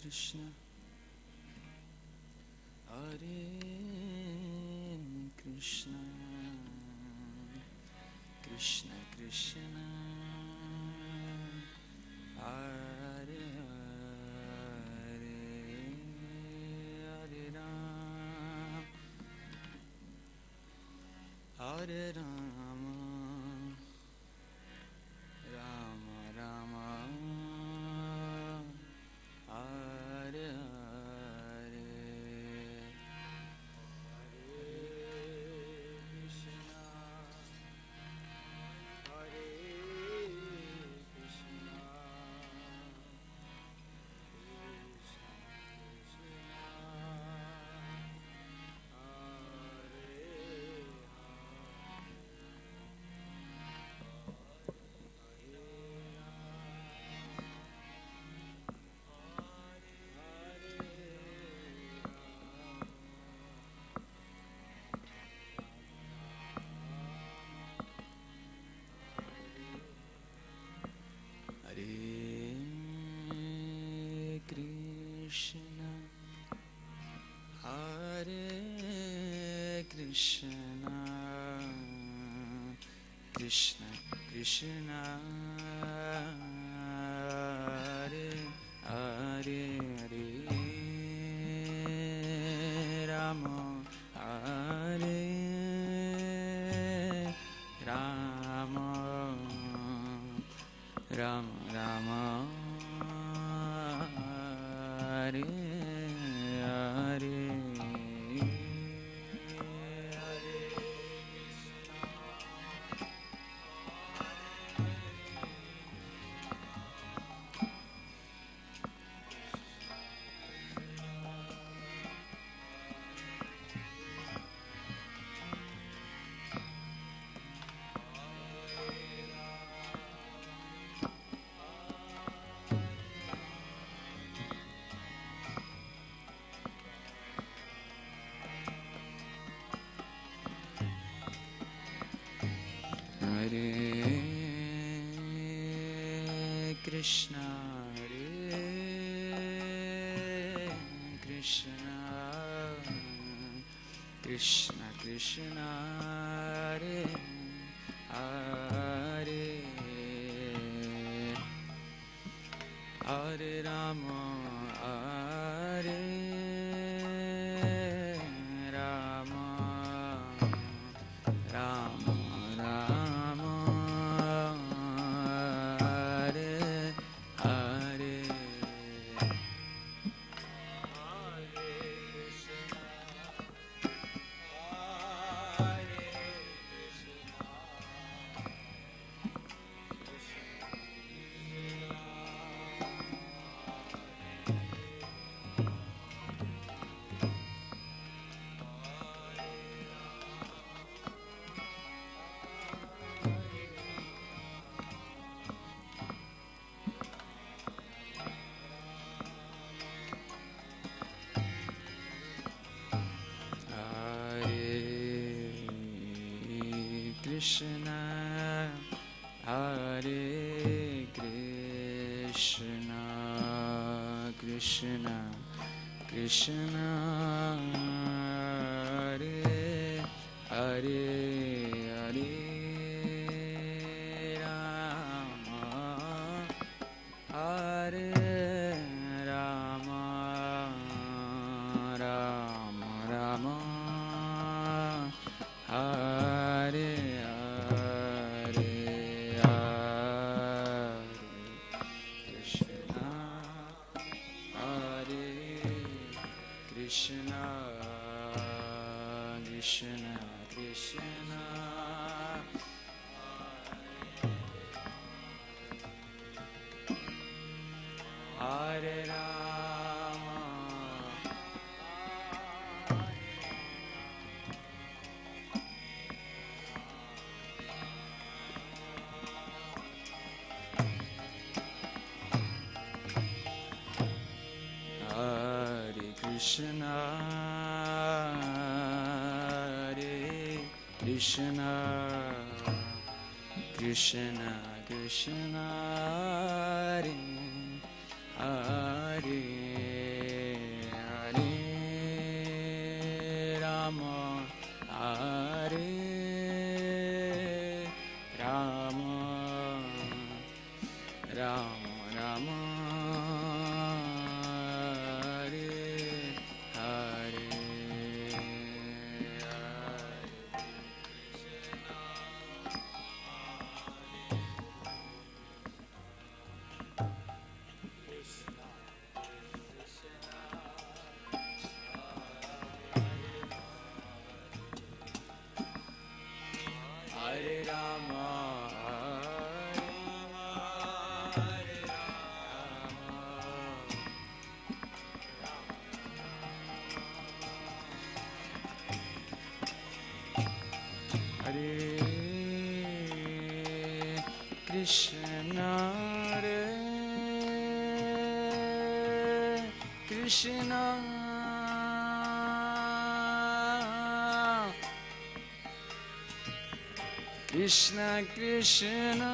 Krishna, Hare Krishna, Krishna Krishna, Hare Hare, Hare Ram, Hare Rama, Rama Rama, Hare Hare, Krishna, Krishna Krishna, Hare Hare, Hare Rama, Hare Rama, Rama Rama, Hare Hare. Hare Krishna, Hare Krishna, Krishna Krishna, Hare Hare, Hare Rama, Hare Rama, Rama Rama, Hare Hare, Krishna, Hare Krishna, Krishna Krishna, Hare Hare, Hare Rama, Hare Rama, Rama Rama, Hare Hare, Hare Krishna, Hare Krishna, Krishna Krishna, Hare Rama, Hare Krishna, Hare Krishna, Krishna Krishna, Hare Hare Hare Rama Hare Rama Rama Rama Hare Hare Hare Rama Hare Krishna Hare Krishna Krishna Krishna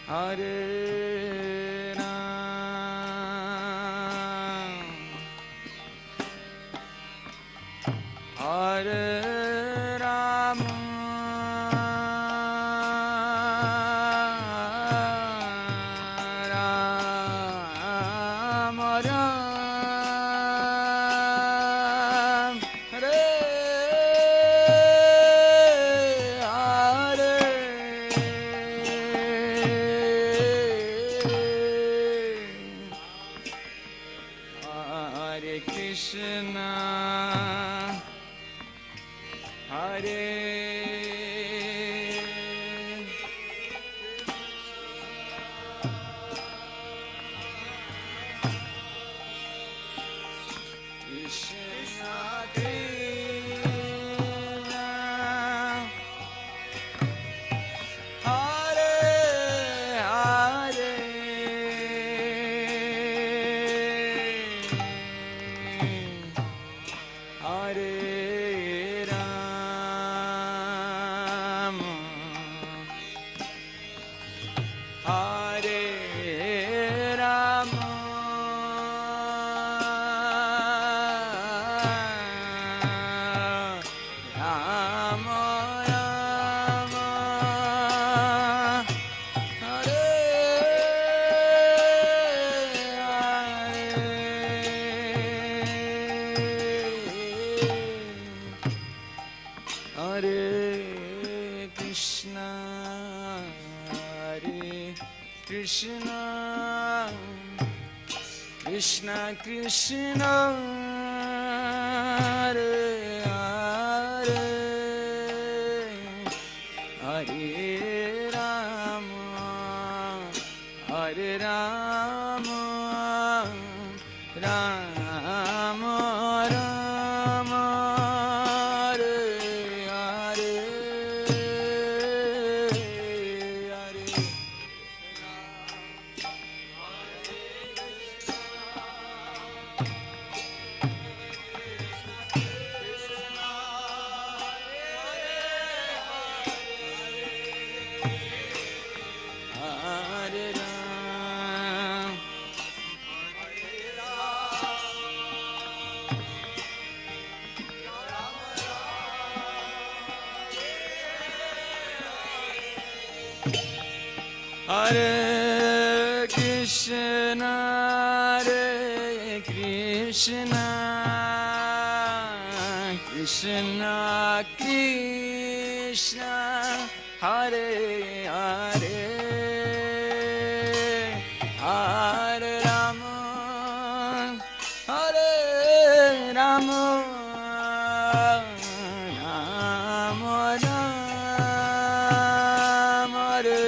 Hare Hare Ram Hare Ram Ram Ram Hare Hare Krishna Hare Krishna Krishna Hare Hare Hare Ram Hare Ram Ram Ram Hare Hare Krishna Hare Krishna Krishna Krishna Hare Hare Hare Rama Hare Rama Rama Rama Hare Hare Hare Hare Ram Hare Krishna Hare Krishna Krishna Krishna Hare Hare Hare Rama Hare Rama Rama Rama Hare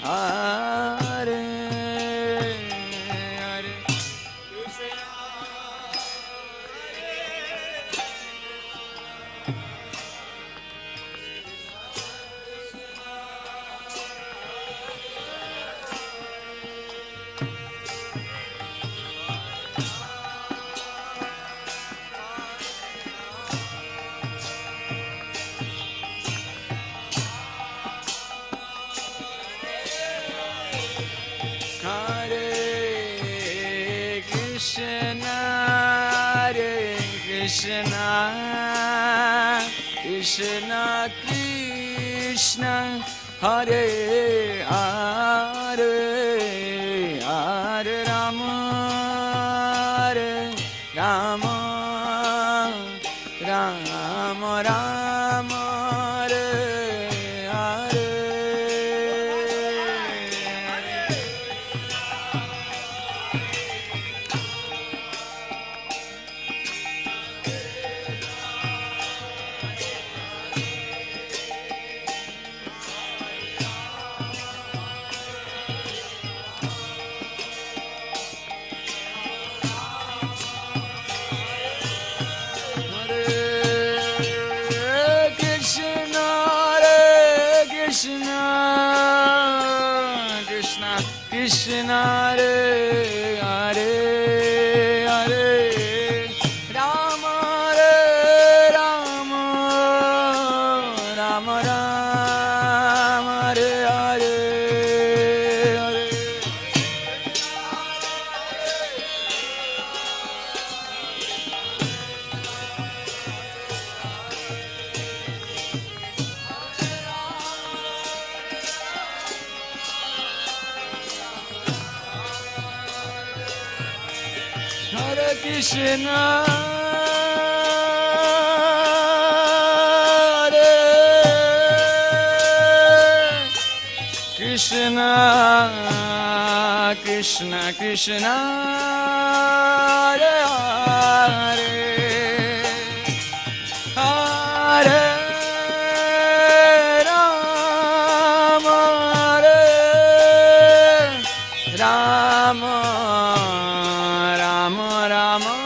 Hare Hare Krishna Krishna Hare Hare Hare Rama Hare Rama Rama Rama Hare Hare Krishna Hare Hare Hare Rama Hare Rama Rama Rama Hare Hare Hare Hare Krishna Hare Krishna Krishna Krishna Hare Hare Hare Rama Hare Rama Rama Rama Hare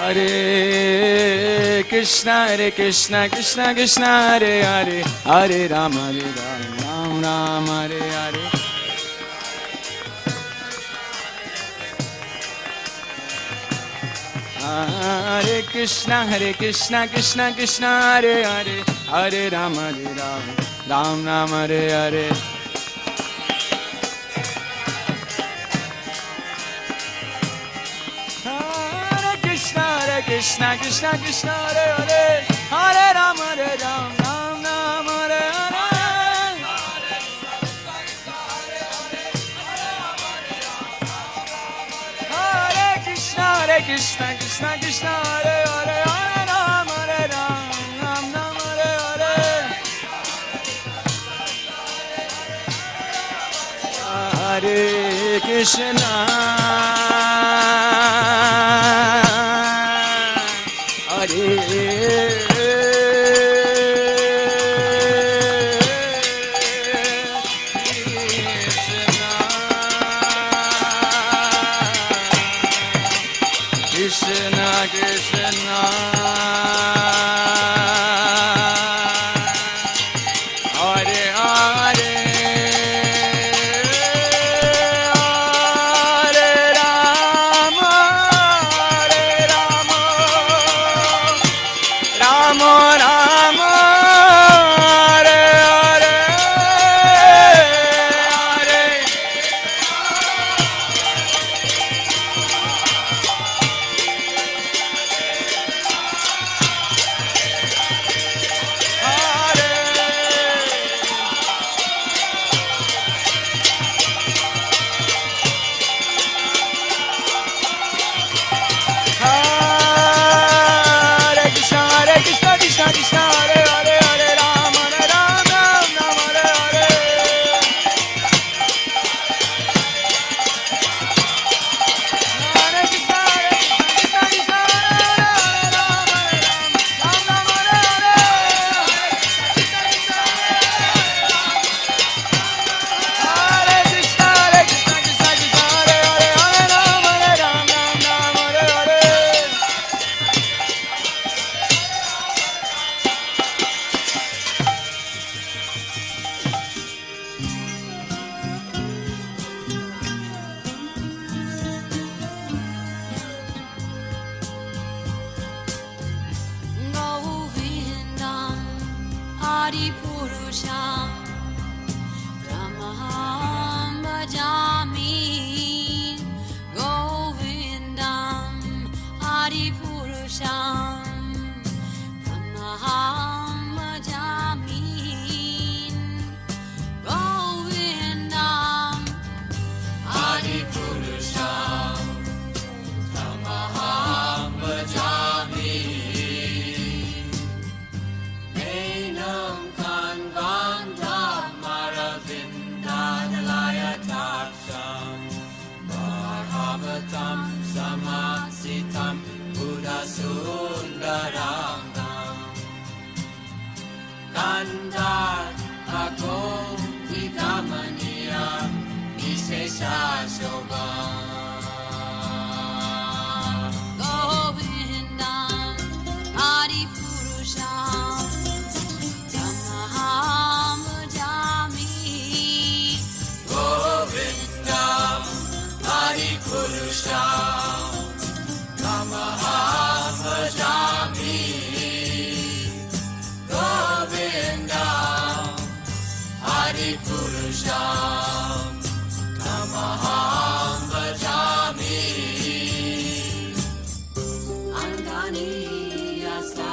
Hare Hare Krishna Hare Hare Hare Rama Hare Rama Rama Rama Hare Hare Hare Krishna Krishna Krishna Hare Hare Hare Rama Ram Rama Hare Hare Hare Krishna Krishna Krishna Hare Hare Hare Rama Ram Rama Hare Hare Krishna Krishna Krishna Hare Hare Hare Rama Ram Rama Hare Hare Hare Krishna Krishna Krishna Hare Hare Hare Rama Ram Rama Hare Hare Hare Krishna Krishna Krishna Hare Hare Hare Rama Adipurusham Tamaham bhajami Govindam Adipurusham Tamaham bhajami Govindam Adipurusham Tamaham bhajami Enam Kanvandam Maravindadalaya Taksham Bhagavatam Samasitam Buddha Sundaram Kandar Ako Vikamaniya Vishesha Shobha Govindam Adipurusham Tamaham bhajami Govindam Adipurusham Tamaham bhajami Govindam Adipurusham Tamaham bhajami Anganiyasa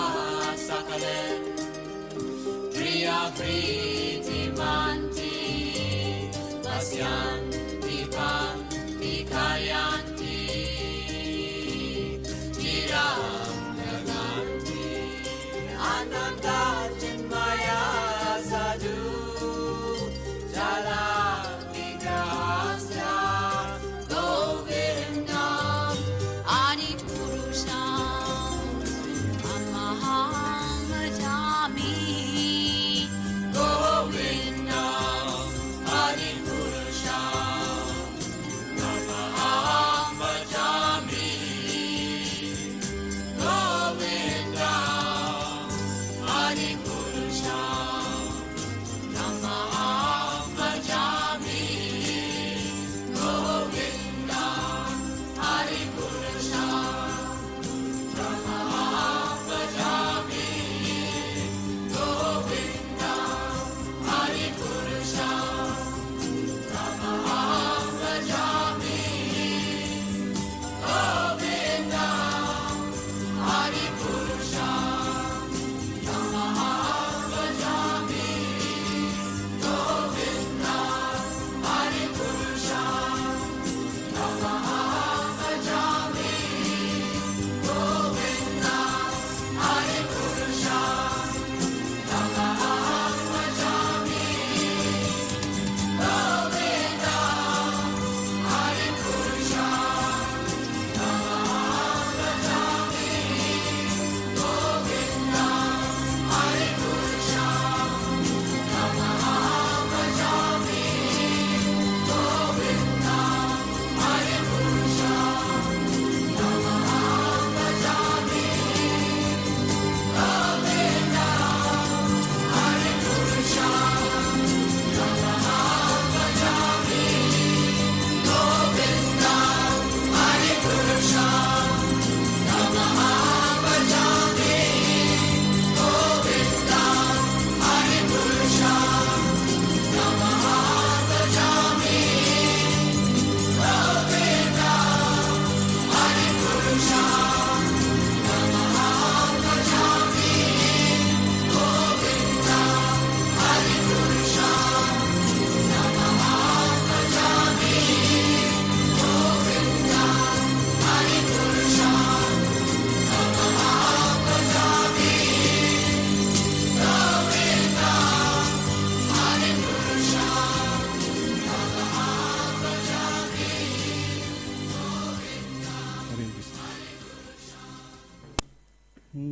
sakalen Priya Priti Manti Pasyanti Panti Kayanti Chiram Jaganti Ananda Chinmaya Sadhu Jala Vigrahasya Govindam Adipurusham Tamaham bhajami Govindam Adipurusham Tamaham bhajami Govindam Adipurusham Tamaham bhajami Govindam Adipurusham Tamaham bhajami Govindam Adipurusham Tamaham bhajami Govindam Adipurusham Tamaham bhajami Govindam Adipurusham Tamaham bhajami Govindam Adipurusham Tamaham bhajami Govindam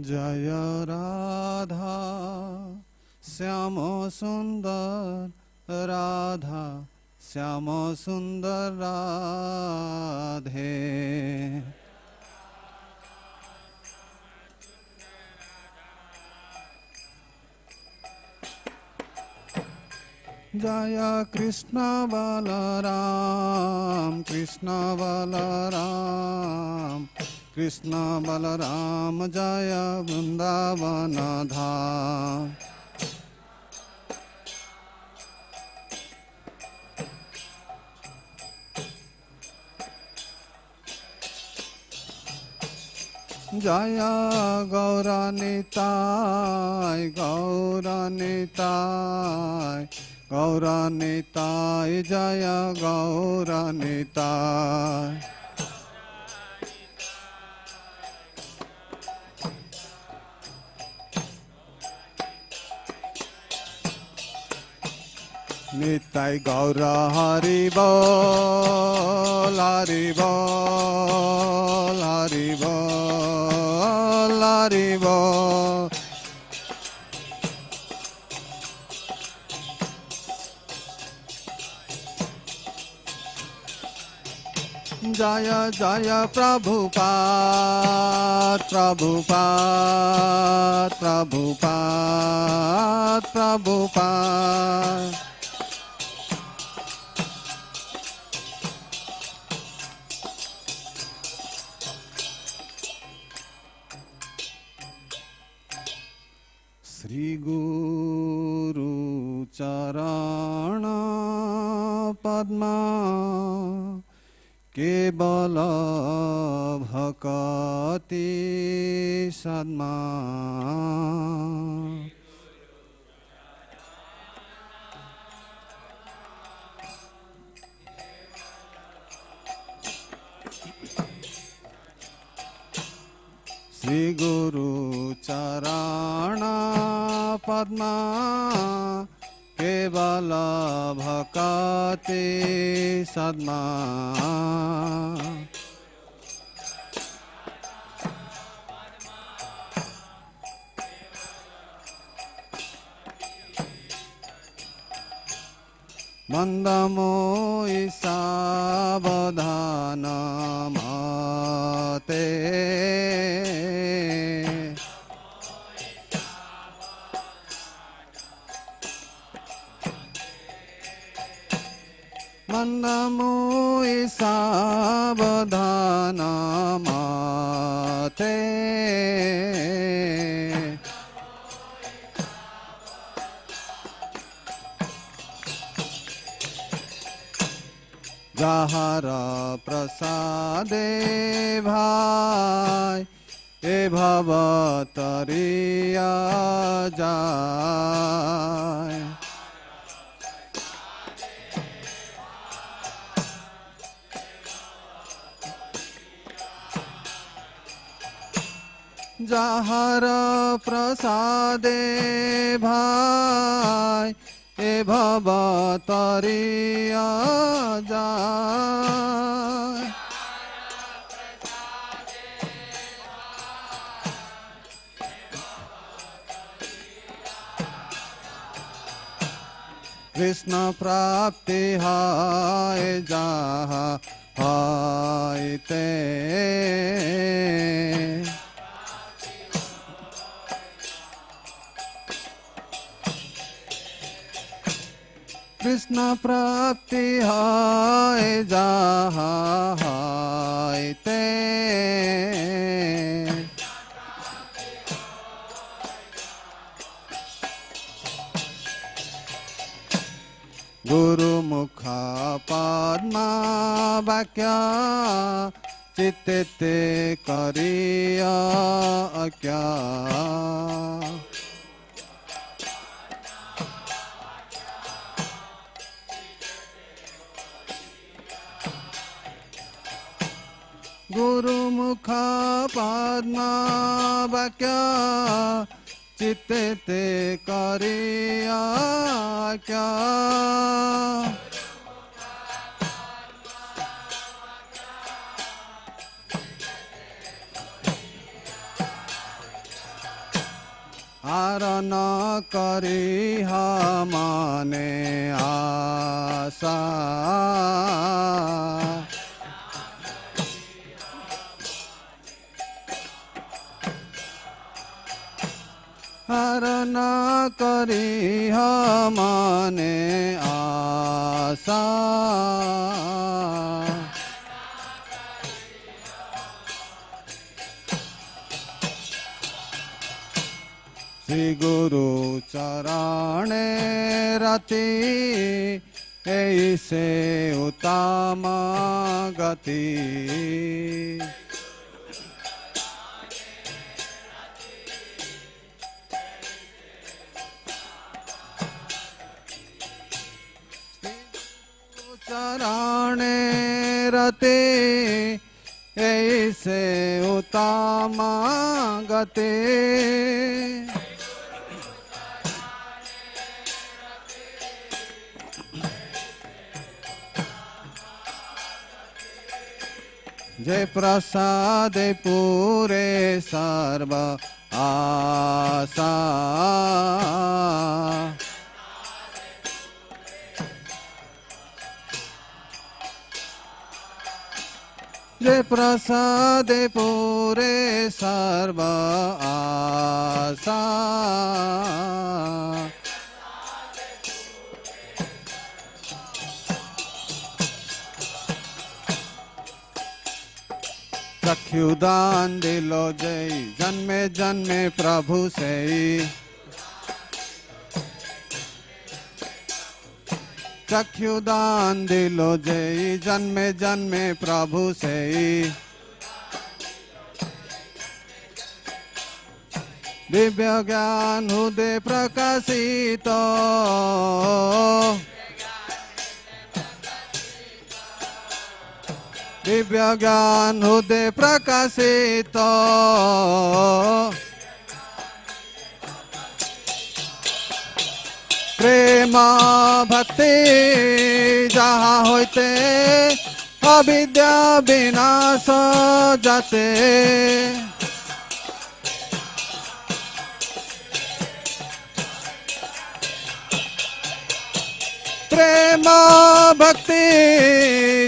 Jaya Radha Syamo Sundar Radha Syamo Sundar Radhe Jaya Krishna Balaram, Krishna Balaram, Krishna Balaram, Jaya Vrindavan Dham. Jaya Gauranitai, Gauranitai, Gauranitai, Jaya Gauranitai. Nitai Gaura Hari Bol, Hari Bol, Hari Bol, Hari Bol. Jaya Jaya Prabhupada, Prabhupada, Prabhupada, Prabhupada. Sri Guru Charana Padma Kebala Bhakati Sadma. Sri Guru Charana Padma Kevala Bhakati Sadma. Mandamo Isabadhana Mate. Mandamo Isabadhana Mate. Jahara prasade bhai e bhavatariya jai. Jahara prasade bhai e bhavatariya jai. Krishna prapti hai jaha hai te. Krishna prapti hai jaha hai te. Guru mukha padma vakya chitte kariya akya. Guru mukha padma vakya chitte kariya kya. Arana kariha mane asa. Arana kariha mane asa. Sri Guru Charane Rati Aise Uttama Gati. चारणे रते ऐसे उत्तमा गते जय प्रसादे पूरे सर्व आशा जय प्रसादे पूरे सर्व आशा चक्षुदान दिलो जय जन्मे जन्मे प्रभु से चक्षुदान दिलो जय जन्मे जन्मे प्रभु से दिव्य ज्ञान हृदय प्रकाशित दिव्य ज्ञान हृदय प्रकाशित प्रेम भक्ति जहाँ होते अविद्या विनाश जाते प्रेम भक्ति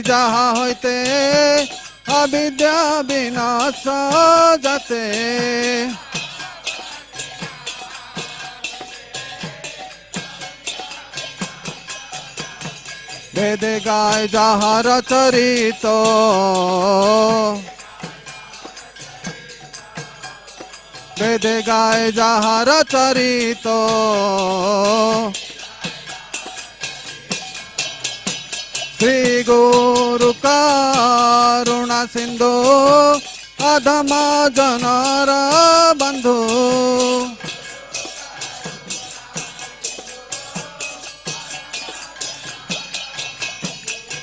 जहाँ होते अविद्या विनाश जाते वेद गाय जहाँ रचरित वेद गाय जहाँ रचरित श्री गुरु करुणा सिंधु अधम जनर बंधु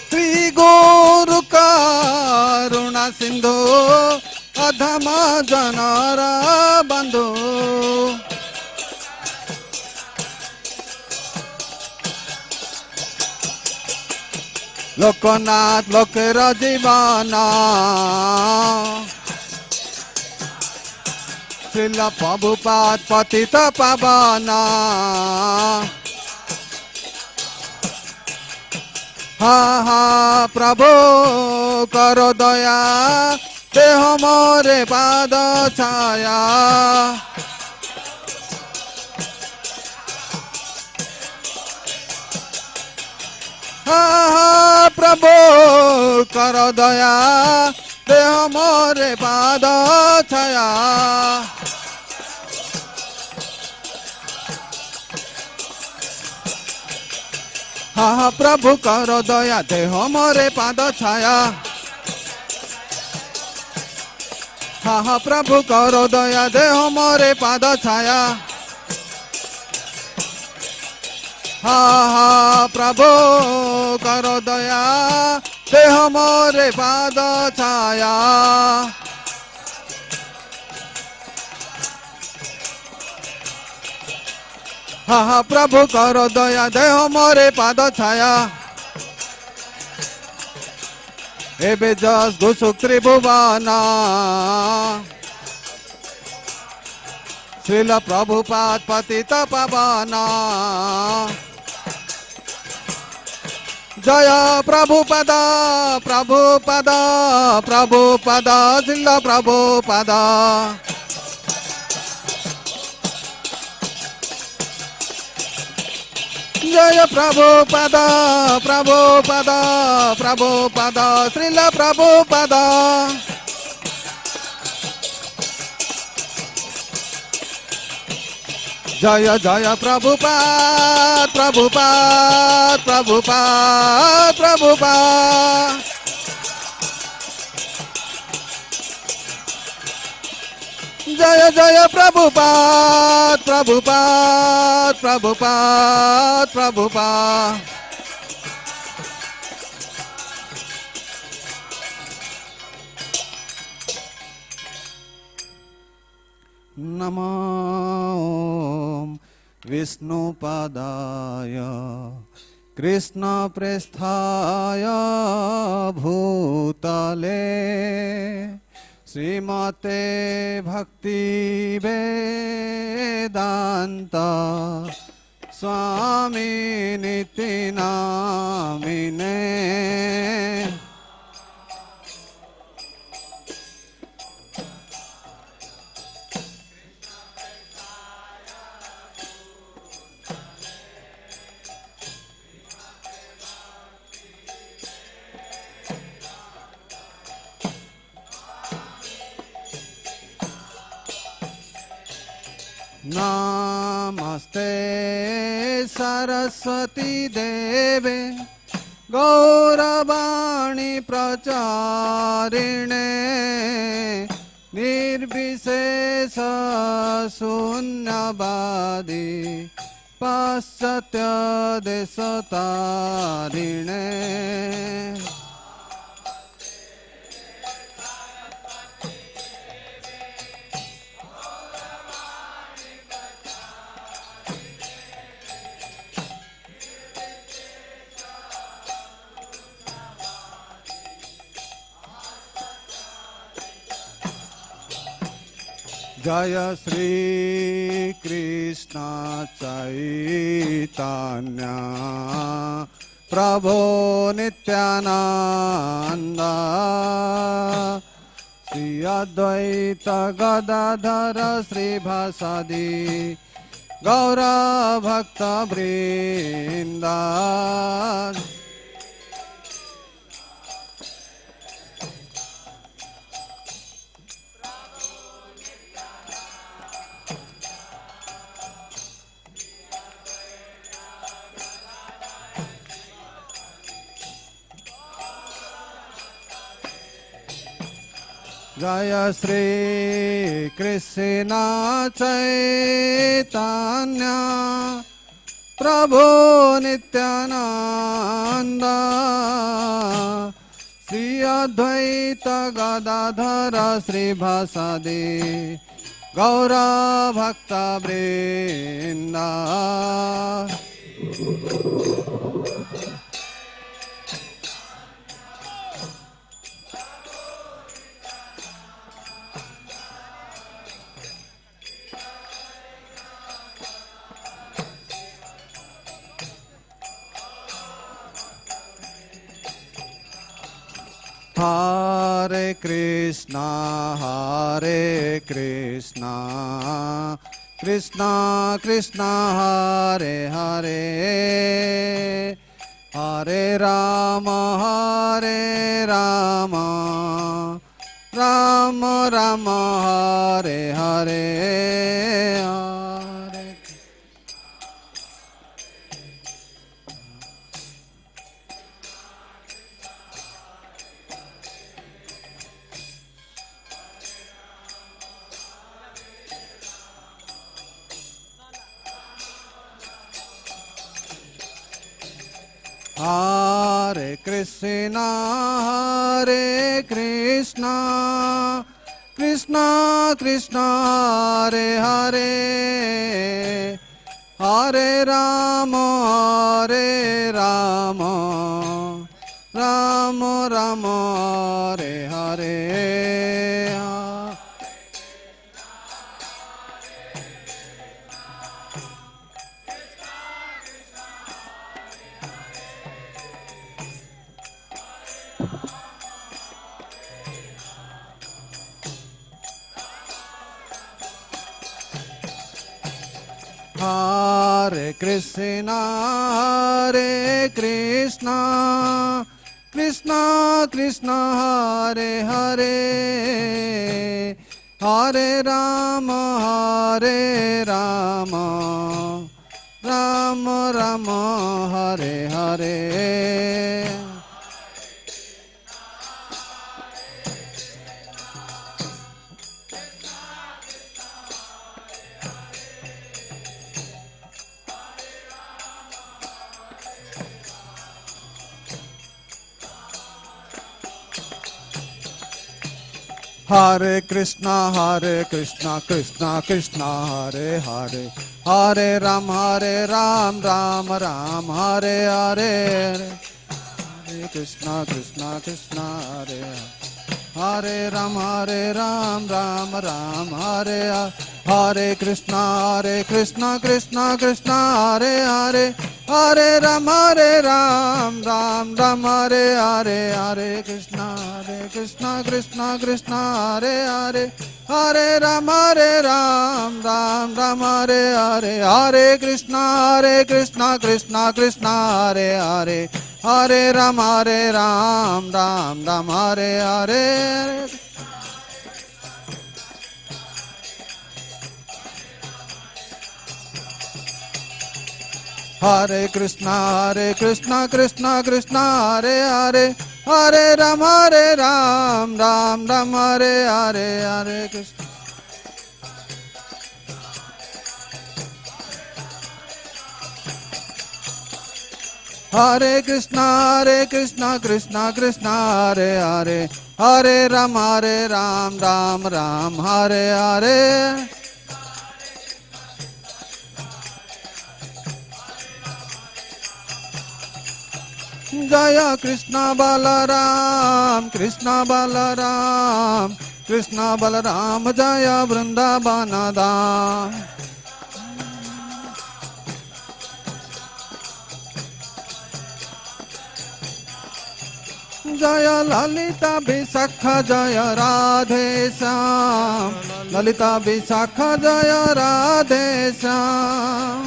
श्री गुरु करुणा सिंधु अधम जनर बंधु लोकनाथ लोकेर जीवन श्रील प्रभुपाद पतित पावन हा हा प्रभु करो दया देह मोरे पाद छाया हा प्रभु करो दया देह मोरे पाद छाया हा प्रभु करो दया देह मोरे पाद छाया हा प्रभु करो दया देह मोरे पाद छाया हा प्रभु करो दया देह मोरे पाद छाया हा प्रभु करो दया देह मोरे पाद छाया एबे जस घुसुक त्रिभुवन श्रील प्रभुपाद पतित पावन जय प्रभुपद प्रभुपद प्रभुपद श्रील प्रभुपद जय प्रभुपद प्रभुपद प्रभुपद श्रील प्रभुपद जय जय प्रभुपाद प्रभुपाद प्रभुपाद प्रभुपाद जय जय प्रभुपाद प्रभुपाद प्रभुपाद प्रभुपाद नमः ॐ विष्णुपादाय कृष्णप्रेष्ठाय भूतले श्रीमते भक्तिवेदान्त स्वामिनिति नामिने नमस्ते सरस्वती देवे गौरवाणी प्रचारिणे निर्विशेष शून्यवादी पाश्चात्य देशतारिणे जय श्री कृष्ण चैतन्य प्रभो नित्यानंद श्री अद्वैत गदाधर श्रीवासादि गौर भक्त वृंद जय श्री कृष्ण चैतन्य प्रभो नित्यानंद श्री अद्वैत गदाधर श्रीवासादि गौर भक्त वृंद हरे Krishna Krishna Krishna Hare Hare Hare Ram Ram Ram Hare Hare Hare Hare Krishna, Krishna Krishna, Hare Hare, Hare Rama, Rama Rama, Hare Hare. Hare Krishna, Krishna Krishna, Hare Hare, Hare Rama, Rama Rama, Hare Hare. Hare Krishna, Krishna Krishna, Hare Hare, Hare Ram, Ram Ram, Hare Hare, Hare Krishna, Krishna Krishna, Hare Hare. Hare Ram, Ram Ram, Hare Hare. Hare Krishna, Krishna Krishna, Hare Hare. Hare Ram, Ram Ram, Hare Hare. Hare Krishna, Krishna Krishna, Hare Hare. Hare Ram, Ram Ram, Hare Hare. Hare Krishna, Krishna, Hare Hare. Hare Ram, Ram Ram, Hare Hare. Hare Krishna, Krishna Krishna, Hare Hare. Hare Ram, Ram Ram, Hare Hare. Hare Krishna. Hare Krishna, Krishna Krishna, Hare Hare. Hare Ram, Ram Ram, Hare Hare. Jaya Krishna Balaram, Krishna Balaram, Krishna Balaram, Jaya Vrindavan Dham. Jaya Lalita Visakha, Jaya Radhe Syam, Lalita Visakha, Jaya Radhe Syam.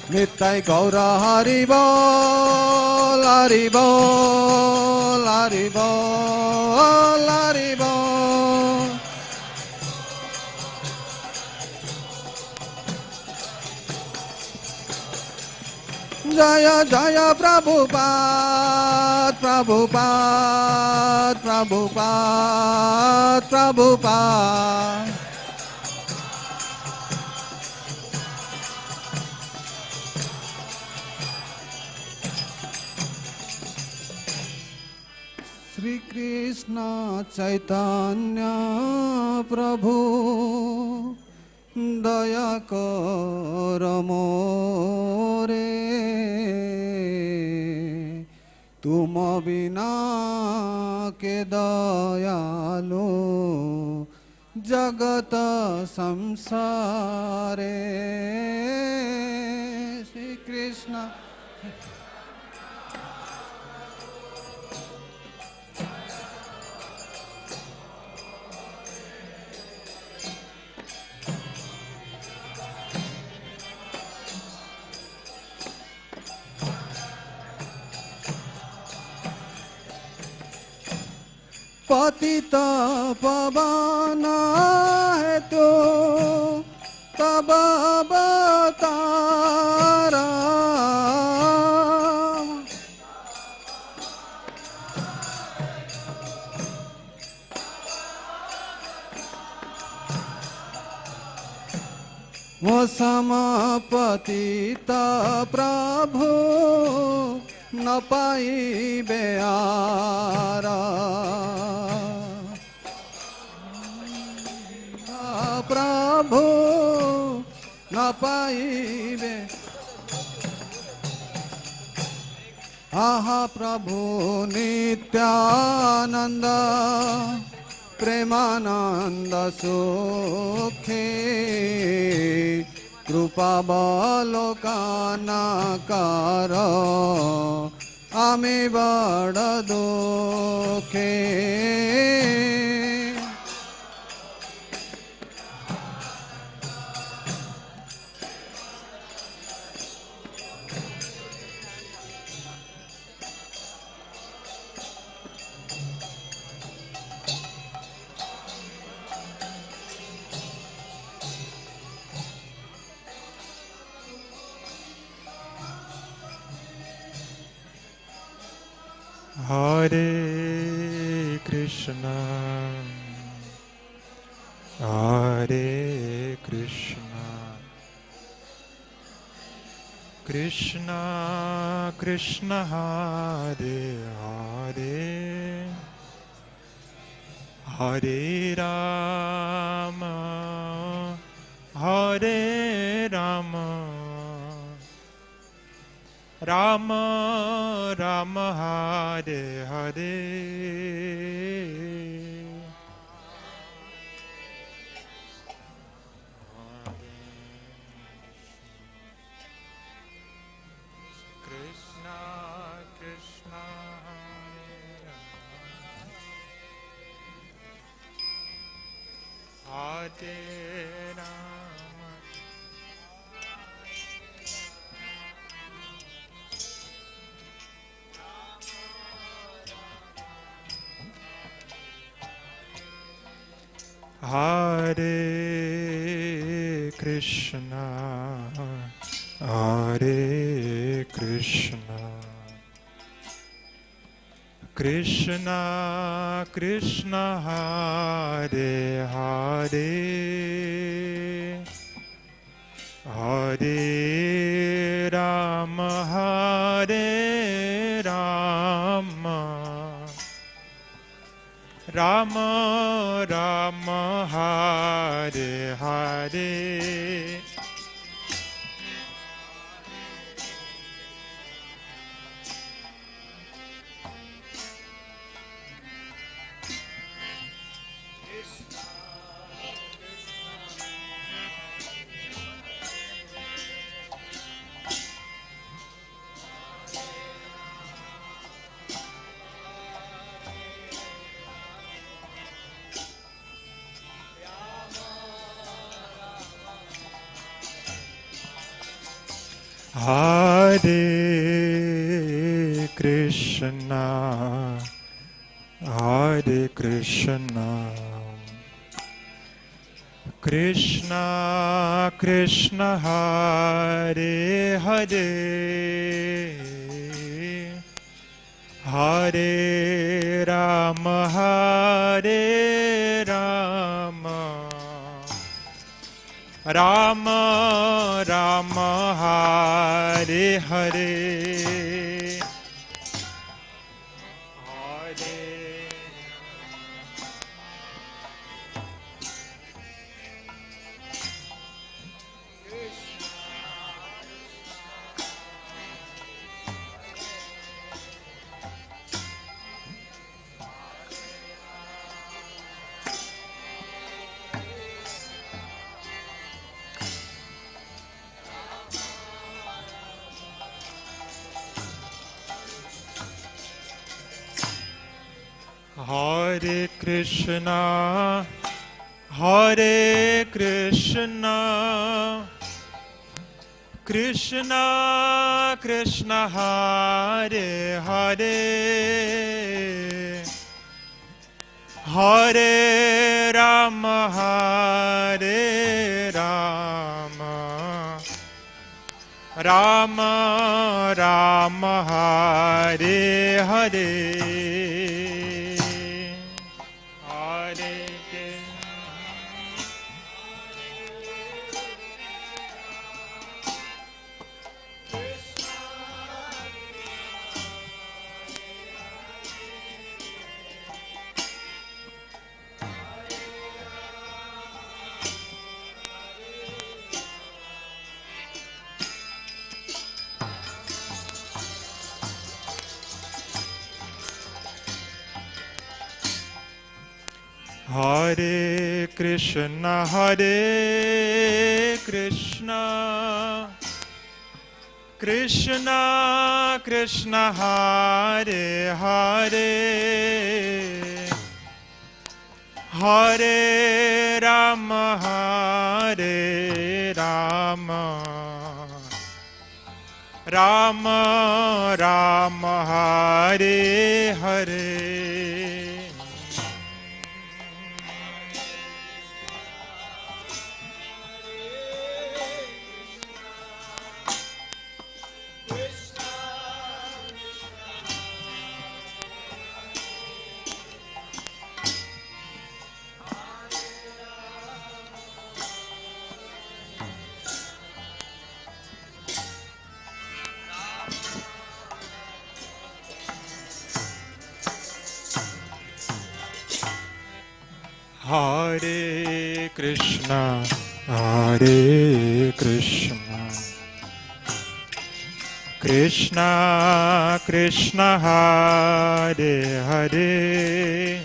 Nittai Gaura Hari Bol, Hari Bol, Hari Bol, Hari Bol. Jaya Jaya Prabhupada, Prabhupada, Prabhupada, Prabhupada. Shri Krishna Chaitanya Prabhu Daya kar more Tum bina ke dayalu Jagat samsare. Shri Krishna Patita pavana hai tu tab avatara. वो समपतिता प्रभु न पाई बेआरा. प्रभु न पाइबे. आहा प्रभु नित्यानंद प्रेमानंद सुखे कृपा बलोकाना करो आमी बड़ दुखे. Hare Krishna, Hare Krishna, Krishna Krishna Hare Hare Hare Rama Hare Rama Rama Rama Hare Hare Krishna Krishna Hare Rama Hare Krishna Hare Krishna Krishna Krishna Hare Hare Hare Rama Hare Rama Rama Rama Hare Hare Hare Krishna Hare Krishna Krishna Krishna Hare Hare Hare Rama Hare Rama Rama Rama Hare Hare Hare Krishna Hare Krishna Krishna Krishna Hare Hare Hare Rama Hare Rama Rama Rama Hare Hare Hare Krishna Hare Krishna Krishna Krishna Hare Hare Hare Rama Hare Rama Rama Rama Hare Hare Hare Krishna, Hare Krishna, Krishna Krishna, Hare Hare,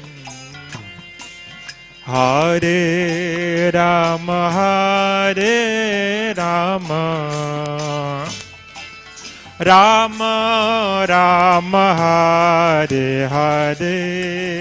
Hare Rama, Hare Rama, Rama Rama, Hare Hare.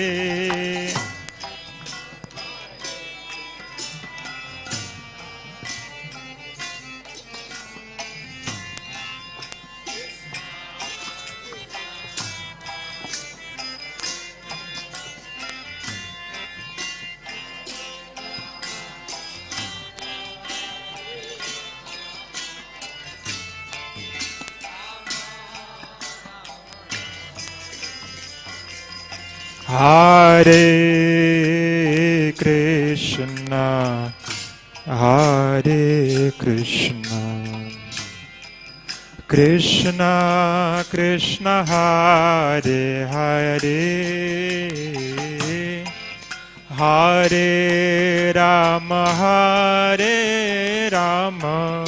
Hare Krishna, Hare Krishna, Krishna Krishna, Hare Hare, Hare Rama, Hare Rama,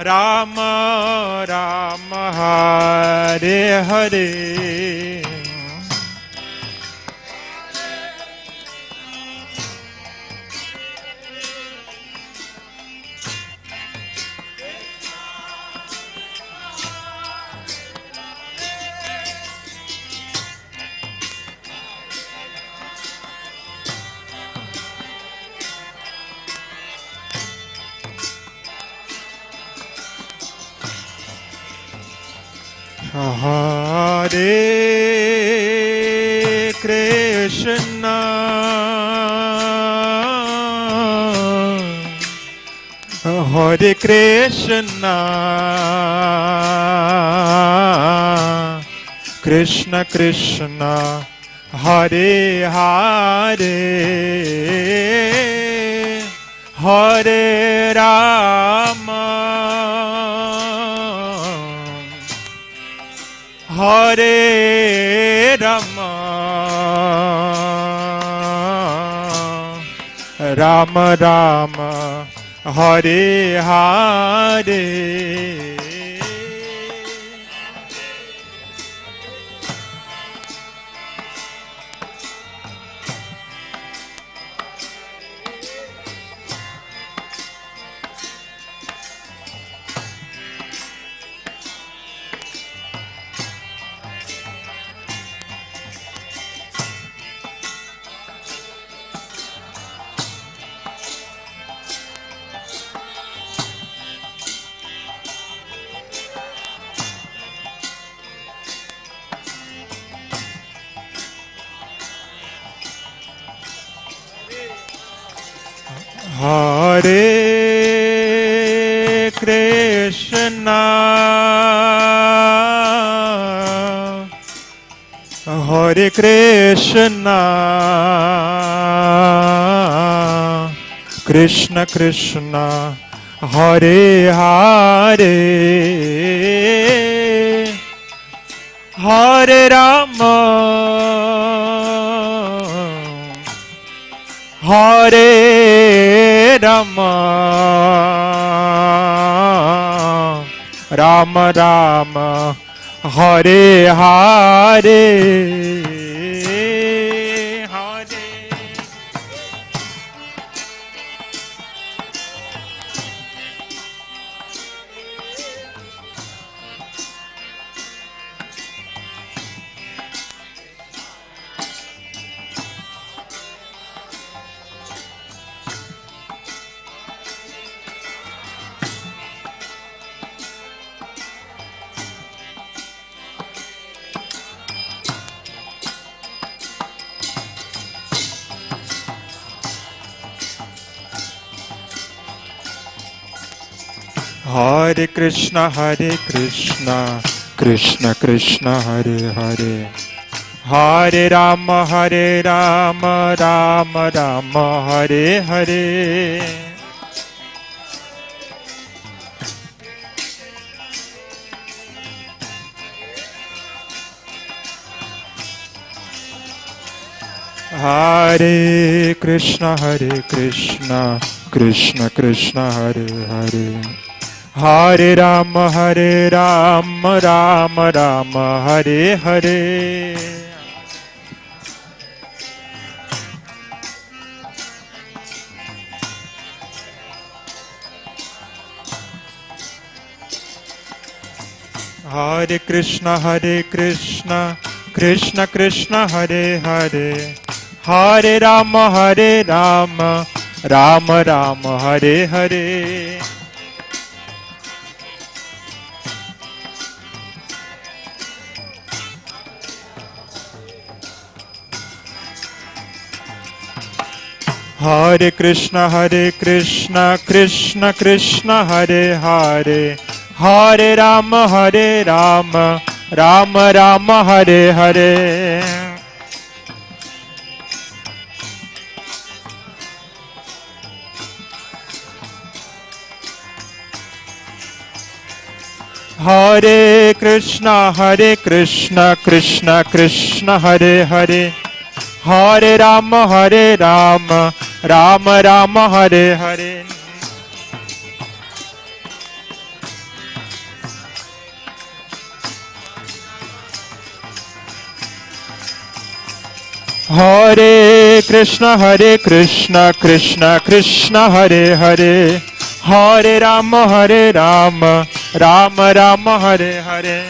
Rama Rama, Hare Hare. Hare Krishna, Hare Krishna, Krishna Krishna, Hare Hare, Hare Rama, Hare Rama, Rama Rama, Hare Hare. Hare Krishna, Hare Krishna, Krishna Krishna, Hare Hare, Hare Rama, Hare Rama, Rama Rama, Hare Hare, Hare. Hare Krishna, Krishna Krishna, Hare Hare, Hare Rama, Rama Rama, Hare Hare. Hare Krishna, Krishna Krishna, Hare Hare, Hare Rama, Rama Rama, Hare Hare. Hare Krishna, Krishna Krishna, Hare Hare, Hare Rama, Rama Rama, Hare Hare. Hare Krishna, Krishna Krishna, Hare Hare, Hare Rama, Rama Rama, Hare Hare. Hare Krishna, Krishna Krishna, Hare Hare, Hare Rama, Rama Rama, Hare Hare. Hare Krishna, Krishna Krishna, Hare Hare, Hare Rama, Rama Rama, Hare Hare.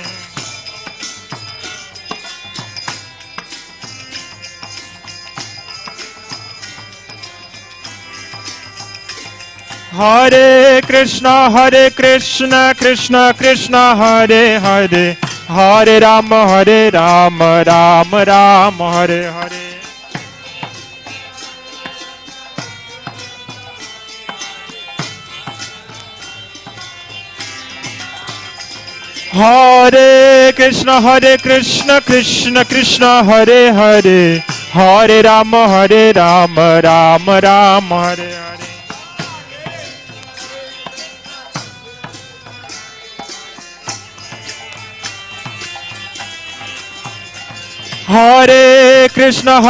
Hare Krishna, Krishna Krishna, Hare Hare, Hare Rama, Rama Rama, Hare Hare. Hare Krishna, Krishna Krishna, Hare Hare, Hare Rama, Rama Rama, Hare Hare. Hare Krishna,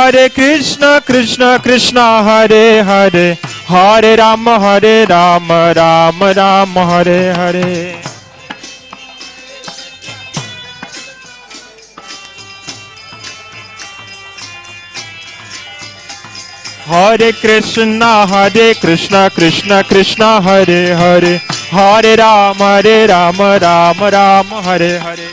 Krishna Krishna, Hare Hare, Hare Rama, Rama Rama, Hare Hare. Hare Krishna, Krishna Krishna, Hare Hare, Hare Rama, Rama Rama, Hare Hare.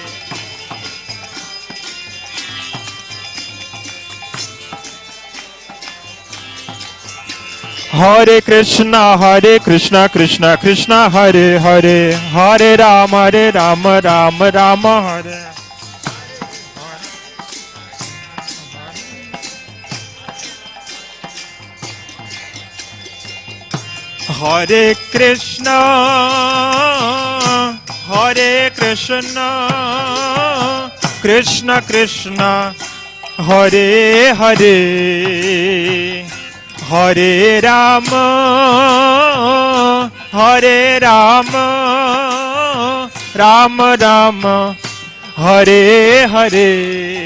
Hare Krishna, Krishna Krishna, Hare Hare, Hare Rama, Rama Rama, Hare. Hare Krishna, Krishna Krishna, Hare Hare, Hare Rama, Rama Rama, Hare Hare.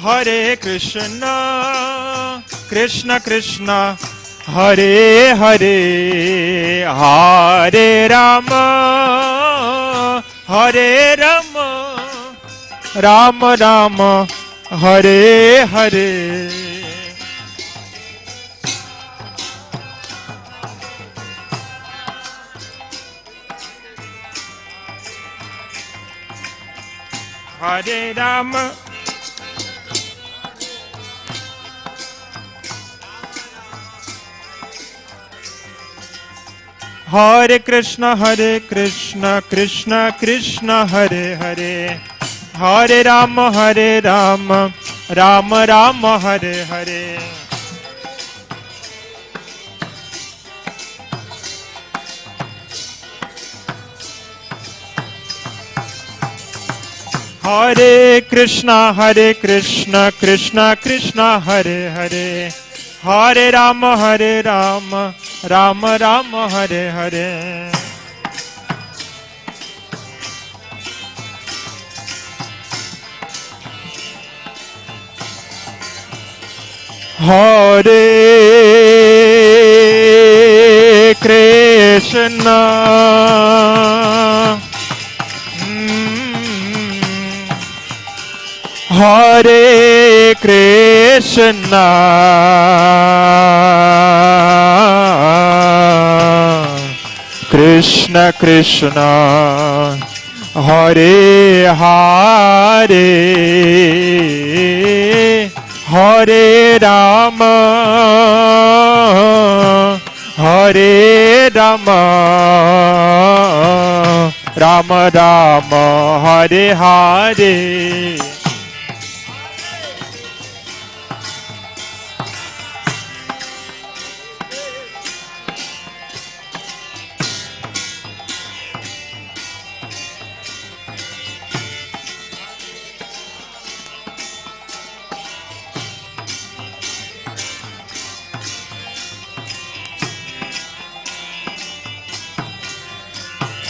Hare Krishna, Krishna Krishna, Hare Hare, Hare Rama, Rama Rama, Hare Hare. Hare Rama, Hare Krishna, Krishna Krishna, Hare Hare, Hare Rama, Rama Rama, Hare Hare. Hare Krishna, Krishna Krishna, Hare Hare, Hare Rama, Rama Rama, Hare Hare. Hare Krishna, Hare Krishna, Krishna Krishna, Hare Hare, Hare Rama, Hare Rama, Rama Rama, Hare Hare.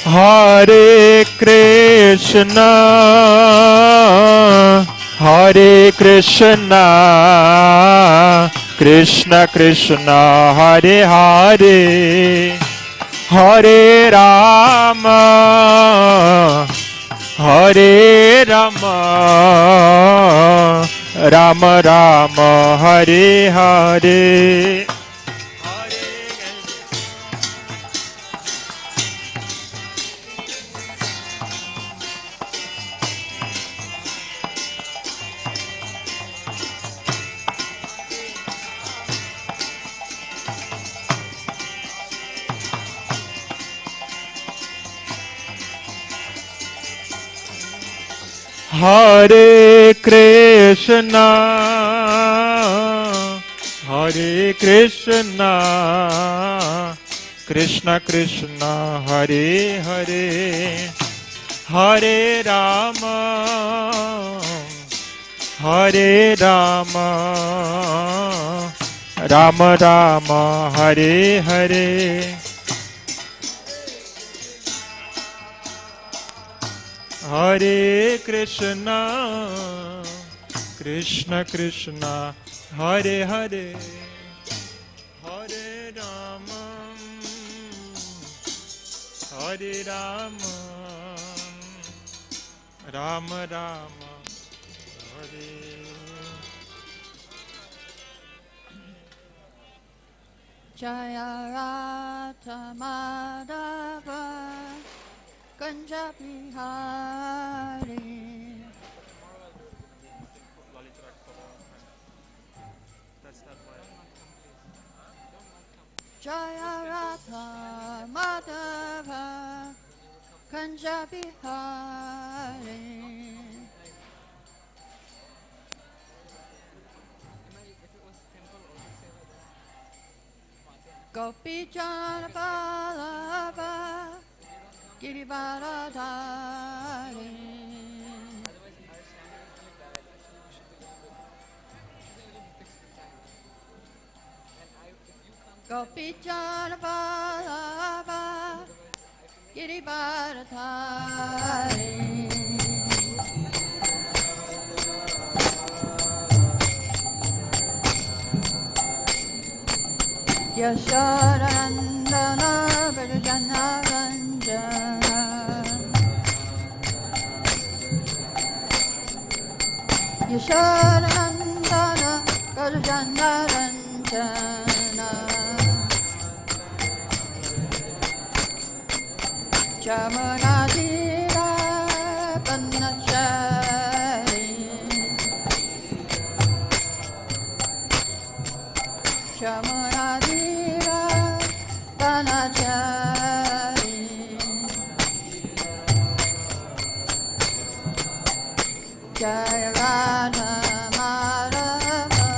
Hare Krishna, Hare Krishna, Krishna Krishna, Hare Hare, Hare Rama, Hare Rama, Rama Rama, Hare Hare. Hare Krishna, Hare Krishna, Krishna Krishna, Hare Hare, Hare Rama, Hare Rama, Rama Rama, Hare Hare. Hare Krishna, Krishna Krishna, Hare Hare, Hare Rama, Hare Rama, Rama Rama, Hare. Jaya Radha Madhava Kunja Bihari Jaya Radha Madhava Kunja Bihari Gopi Jana Vallabha Girivaradhari Gopi Jana Vallabha Girivaradhari Yashodandana Vrajana Ranjana Yashodandana Vrajana Ranjana Chamunadira Panachari Chamunadira Panachari Jaya Radha Madhava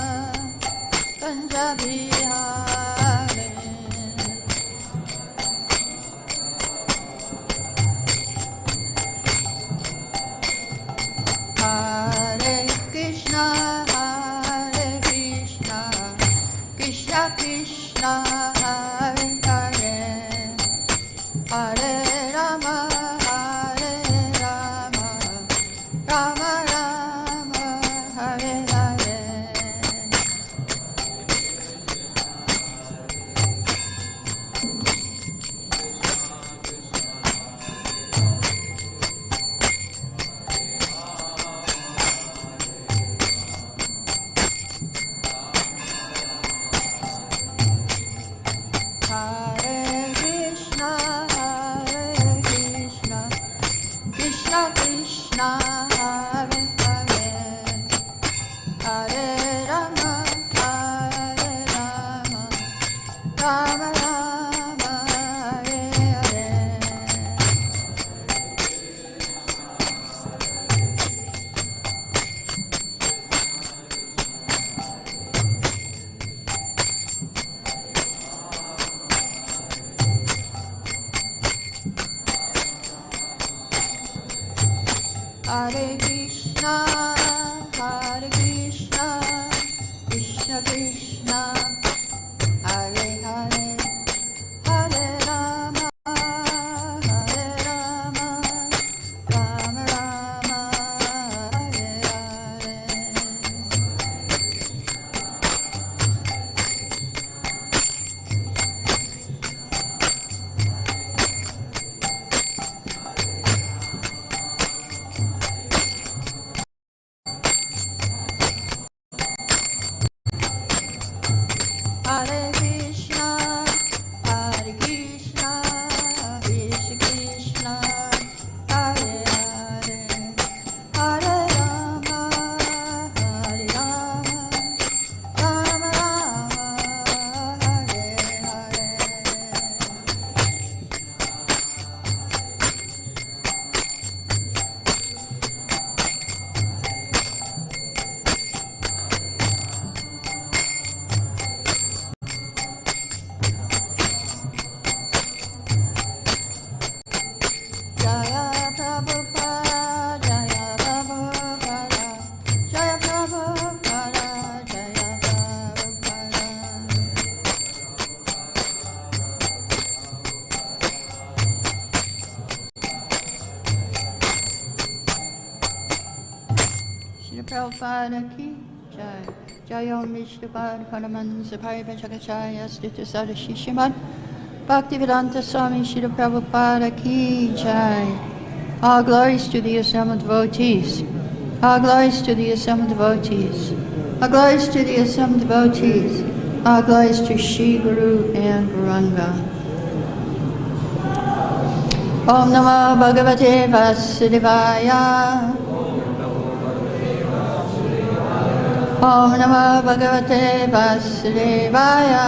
Punjabi Hari Rama Rama, Hare Hare. Hare Krishna, Krishna Krishna, Hare Hare, Hare Rama, Rama Rama, Hare Hare. Hare Krishna, Krishna Krishna, Hare Hare, Hare Rama, Rama Rama, Hare Hare. Jaya Prabhupada, Jaya Prabhupada, Jaya Prabhupada, Jaya Prabhupada. Shri Prabhupada ki jai. Jaya Om Vishnupada Paramansa Paripachakachaya Stita Sadashi Srimad Bhaktivedanta Swami Shri Prabhupada ki jai. All glories to the assembled devotees. All glories to the assembled devotees. All glories to the assembled devotees. All glories to Shri Guru and Gauranga. Om Namo Bhagavate Vasudevaya. Om Namo Bhagavate Vasudevaya.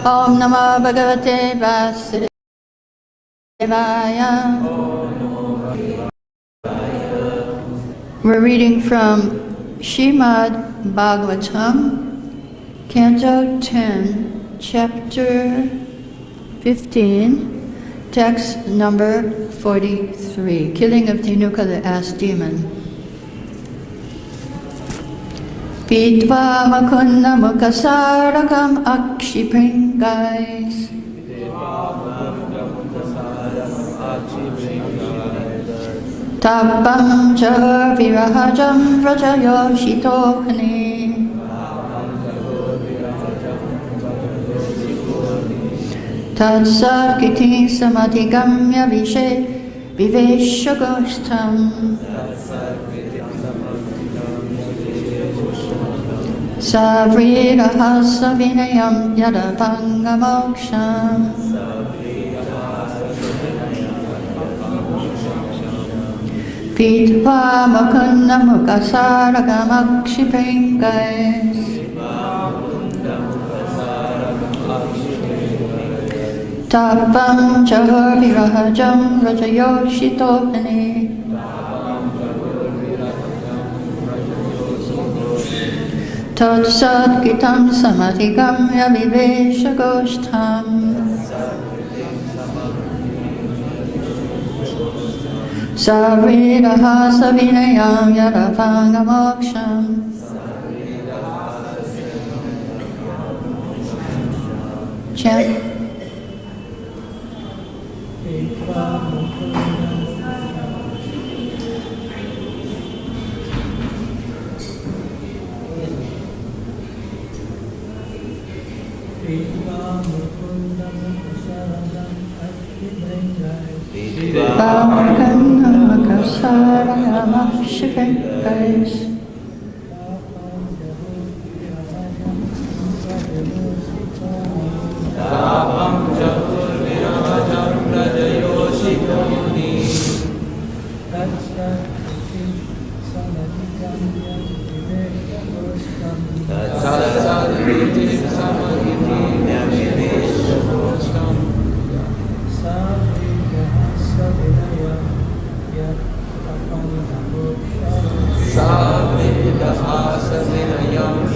Om Namo Bhagavate Vasudevaya. We're reading from Srimad Bhagavatam, Canto 10, Chapter 15, text number 43, Killing of Dhenuka the Ass Demon. Pidva Makunda Mukasarakam Akshipringais. Tapam Jahar Virahajam Vrajayoshitohani. Tatsat Kiti Samatigamya Vishe Viveshagostam. Savriraha Vinayam Yadavanga Moksham. Pitva Mukunda Mukasaragamakshipengais. Tapam Jahar Virahajam Rajayoshitohani. Tatsat Gitam Samatigamya Viveshagostam. Savriraha Savinayam Yadavanga Moksham. Chant.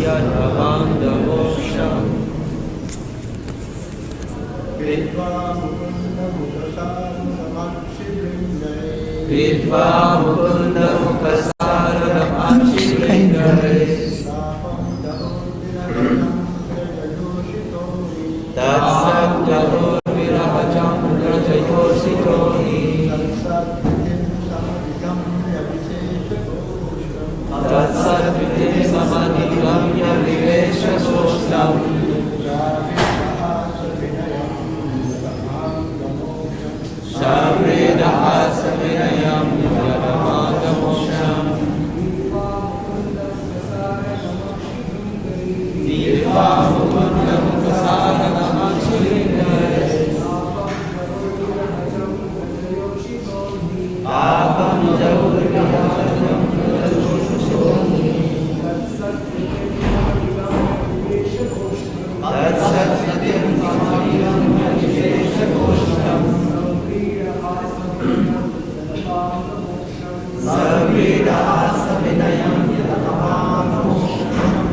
yadavandamoksham. Vidva mukunda mukasaradamakshivindare. Tatsat gahor virahajam rajayositohi. Tatsat vitim samanigamya vivesha sostam. Savredaha savinayam yadavadamosham. Diva mukunda mukasaradamakshivindare. Apam jahur virahajam rajayositohi. Tatsat vitim samanigamya vivesha sostam. Savredaha savinayam yadavadamosham.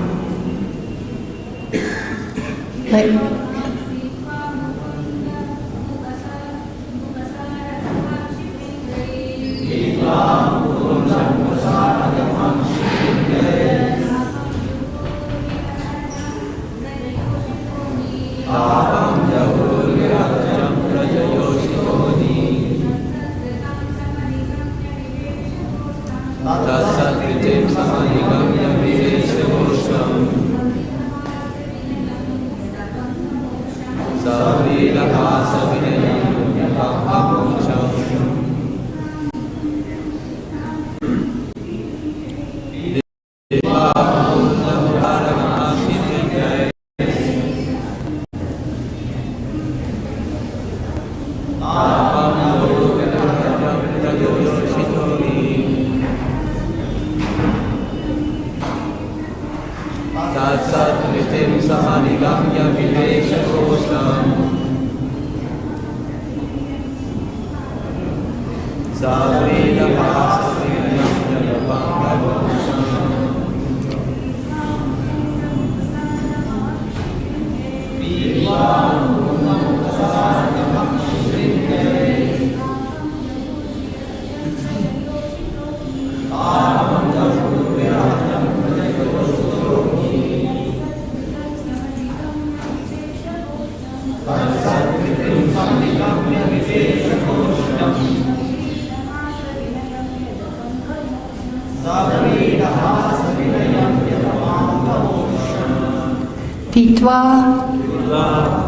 Pitva,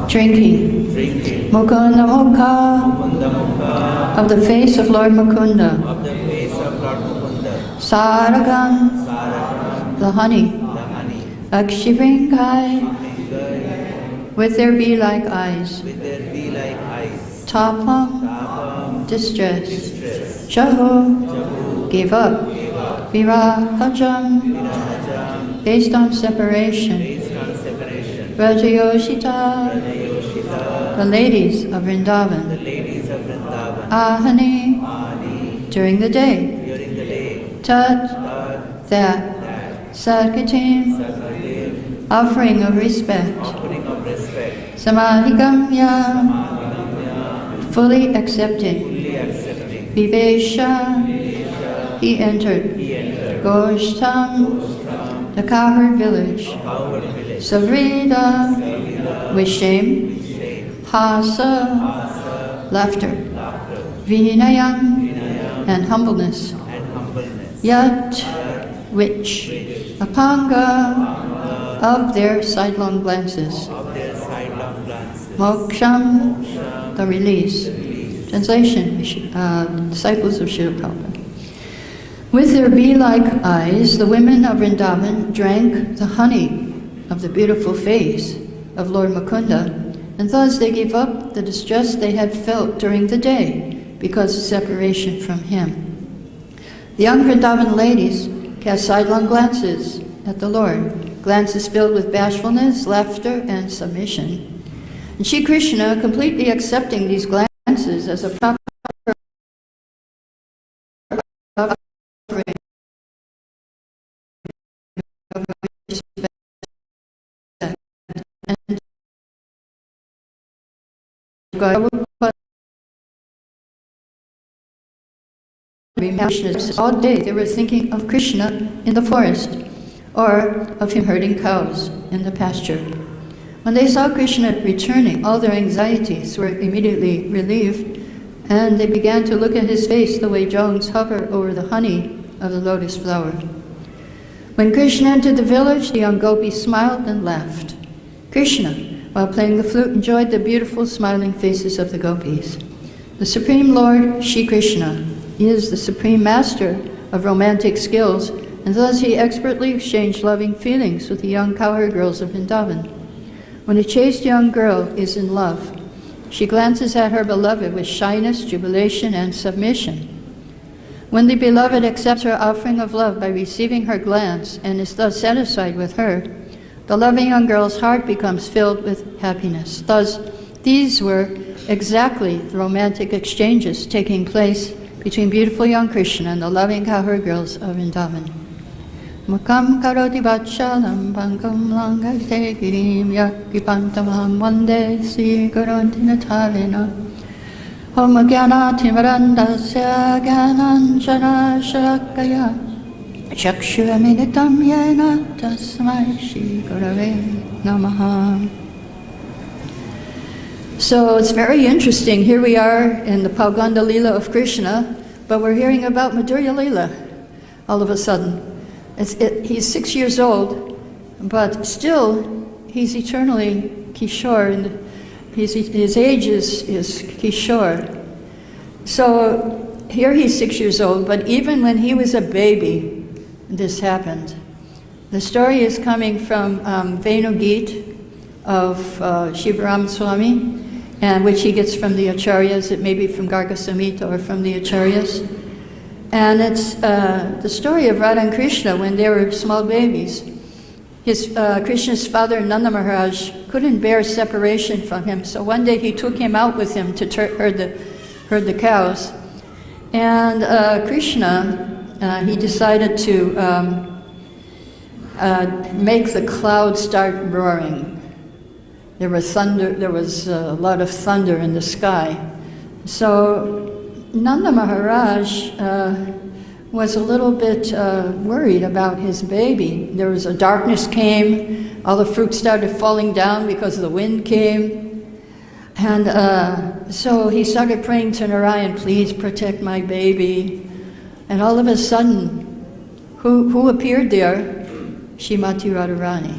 drinking. Mukunda Mukha, of the face of Lord Mukunda. Saragan, the honey. Akshivrinkai, with their bee-like eyes. Tapam, distress. Jahu, gave up. Virahajam, based on separation. Rajayoshita, the ladies of Vrindavan. Ahani, during the day. Tat, that. Sadgatim, offering of respect. Samadhigamya, fully accepting. Vivesha, he entered. Goshtam, the cowherd village. Savrida, with shame. Hasa, laughter. Vinayam, and humbleness. Yat, which. Apanga, of their sidelong glances. Moksham, the release. Translation, disciples of Srila Prabhupada. With their bee-like eyes, the women of Vrindavan drank the honey of the beautiful face of Lord Mukunda, and thus they gave up the distress they had felt during the day because of separation from him. The young Vrindavan ladies cast sidelong glances at the Lord, glances filled with bashfulness, laughter, and submission. And Shri Krishna, completely accepting these glances as a proper offering of respect, God. All day they were thinking of Krishna in the forest, or of him herding cows in the pasture. When they saw Krishna returning, all their anxieties were immediately relieved, and they began to look at his face the way drones hover over the honey of the lotus flower. When Krishna entered the village, the young gopi smiled and laughed. Krishna, while playing the flute, enjoyed the beautiful smiling faces of the gopis. The Supreme Lord, Shri Krishna, is the Supreme Master of romantic skills, and thus he expertly exchanged loving feelings with the young cowherd girls of Vrindavan. When a chaste young girl is in love, she glances at her beloved with shyness, jubilation, and submission. When the beloved accepts her offering of love by receiving her glance and is thus satisfied with her, the loving young girl's heart becomes filled with happiness. Thus, these were exactly the romantic exchanges taking place between beautiful young Krishna and the loving cowherd girls of Vrindavan. Mukam karoti vachalam pankam langate girim yakipantamam vande sri karanti natalena Om Gyana Timarandasya Gyananjana Shakaya Chakshuramiditam Yena Tasmai Shri Gurave Namaha. So it's very interesting. Here we are in the Pauganda Lila of Krishna, but we're hearing about Madhurya Lila all of a sudden. He's 6 years old, but still he's eternally Kishore, and his age is Kishore. So here he's 6 years old, but even when he was a baby, this happened. The story is coming from Venu-Gita of Shivaram Swami, and which he gets from the Acharyas. It may be from Garga Samhita or from the Acharyas. And it's the story of Radha and Krishna when they were small babies. Krishna's father, Nanda Maharaj, couldn't bear separation from him, so one day he took him out with him to herd the cows. And Krishna, he decided to make the clouds start roaring. There was thunder. There was a lot of thunder in the sky. So Nanda Maharaj was a little bit worried about his baby. There was a darkness came. All the fruit started falling down because the wind came. And so he started praying to Narayan, please protect my baby. And all of a sudden, who appeared there? Srimati Radharani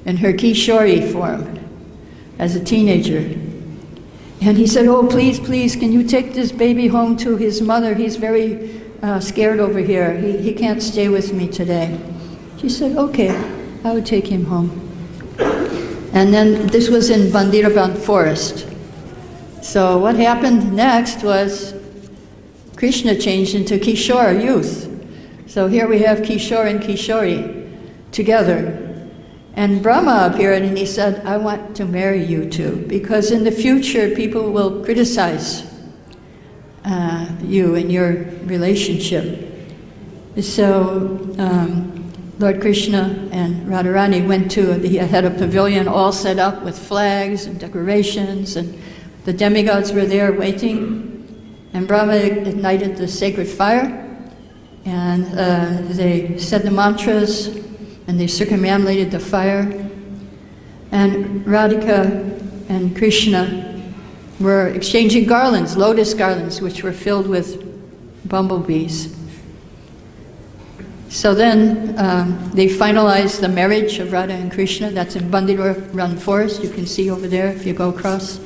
in her Kishori form as a teenager. And he said, oh, please, can you take this baby home to his mother? He's very scared over here. He can't stay with me today. She said, okay, I would take him home. And then this was in Vrindavan forest. So what happened next was Krishna changed into Kishore, youth. So here we have Kishore and Kishori together. And Brahma appeared and he said, I want to marry you two, because in the future people will criticize you and your relationship. So Lord Krishna and Radharani went to, he had a pavilion all set up with flags and decorations, and the demigods were there waiting. And Brahma ignited the sacred fire, and they said the mantras, and they circumambulated the fire. And Radhika and Krishna were exchanging garlands, lotus garlands, which were filled with bumblebees. So then they finalized the marriage of Radha and Krishna. That's in Vrindavan forest. You can see over there if you go across.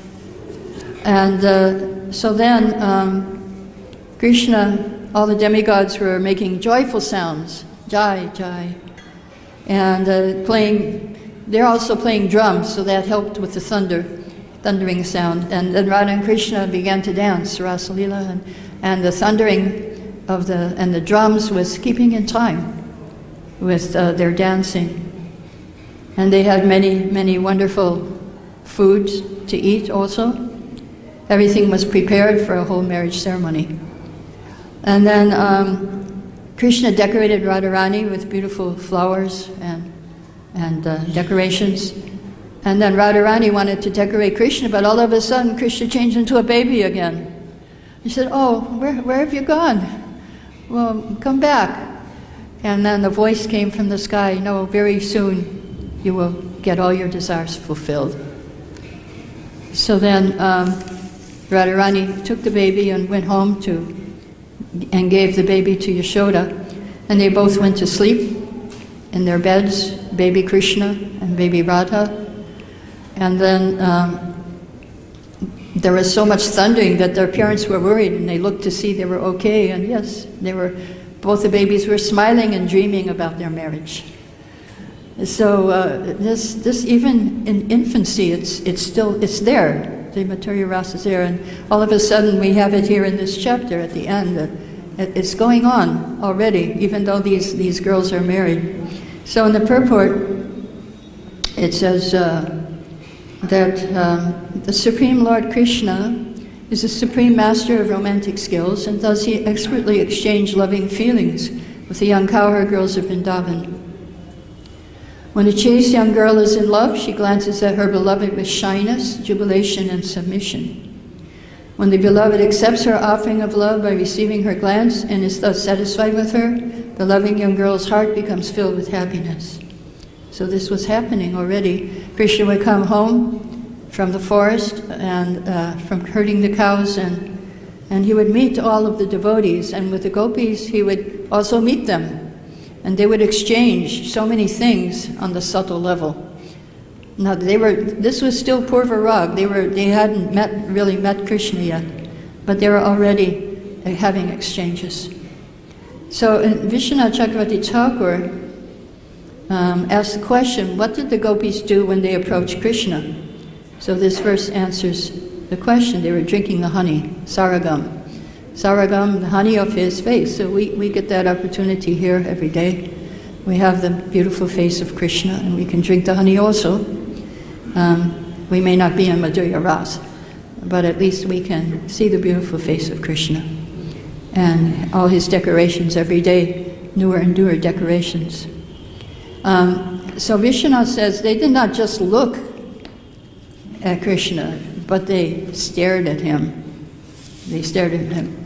And so then Krishna, all the demigods were making joyful sounds, jai, jai. And they're also playing drums, so that helped with the thundering sound. And then Radha and Krishna began to dance, Rasalila, and the thundering of the drums was keeping in time with their dancing. And they had many wonderful foods to eat also. Everything was prepared for a whole marriage ceremony. And then Krishna decorated Radharani with beautiful flowers and decorations. And then Radharani wanted to decorate Krishna, but all of a sudden Krishna changed into a baby again. He said, "Oh, where have you gone? Well, come back." And then the voice came from the sky, "No, very soon you will get all your desires fulfilled." So then Radharani took the baby and went home and gave the baby to Yashoda. And they both went to sleep in their beds, baby Krishna and baby Radha. And then there was so much thundering that their parents were worried, and they looked to see they were okay. And yes, both the babies were smiling and dreaming about their marriage. So this even in infancy, it's there. The Mathurya Rasa is there, and all of a sudden we have it here in this chapter at the end. It's going on already, even though these girls are married. So in the purport, it says that the Supreme Lord Krishna is the Supreme Master of romantic skills, and thus he expertly exchanged loving feelings with the young cowherd girls of Vrindavan. When a chaste young girl is in love, she glances at her beloved with shyness, jubilation, and submission. When the beloved accepts her offering of love by receiving her glance and is thus satisfied with her, the loving young girl's heart becomes filled with happiness. So this was happening already. Krishna would come home from the forest and from herding the cows, and he would meet all of the devotees, and with the gopis he would also meet them. And they would exchange so many things on the subtle level. Now this was still Purva Rag. They hadn't really met Krishna yet, but they were already having exchanges. So Vishwanath Chakravarti Thakur asked the question, what did the gopis do when they approached Krishna? So this verse answers the question. They were drinking the honey, saragam. Saragam, the honey of his face. So we get that opportunity here every day. We have the beautiful face of Krishna, and we can drink the honey also. We may not be in Madhurya Ras, but at least we can see the beautiful face of Krishna. And all his decorations every day, newer and newer decorations. So Vishwanath says they did not just look at Krishna, but they stared at him. They stared at him.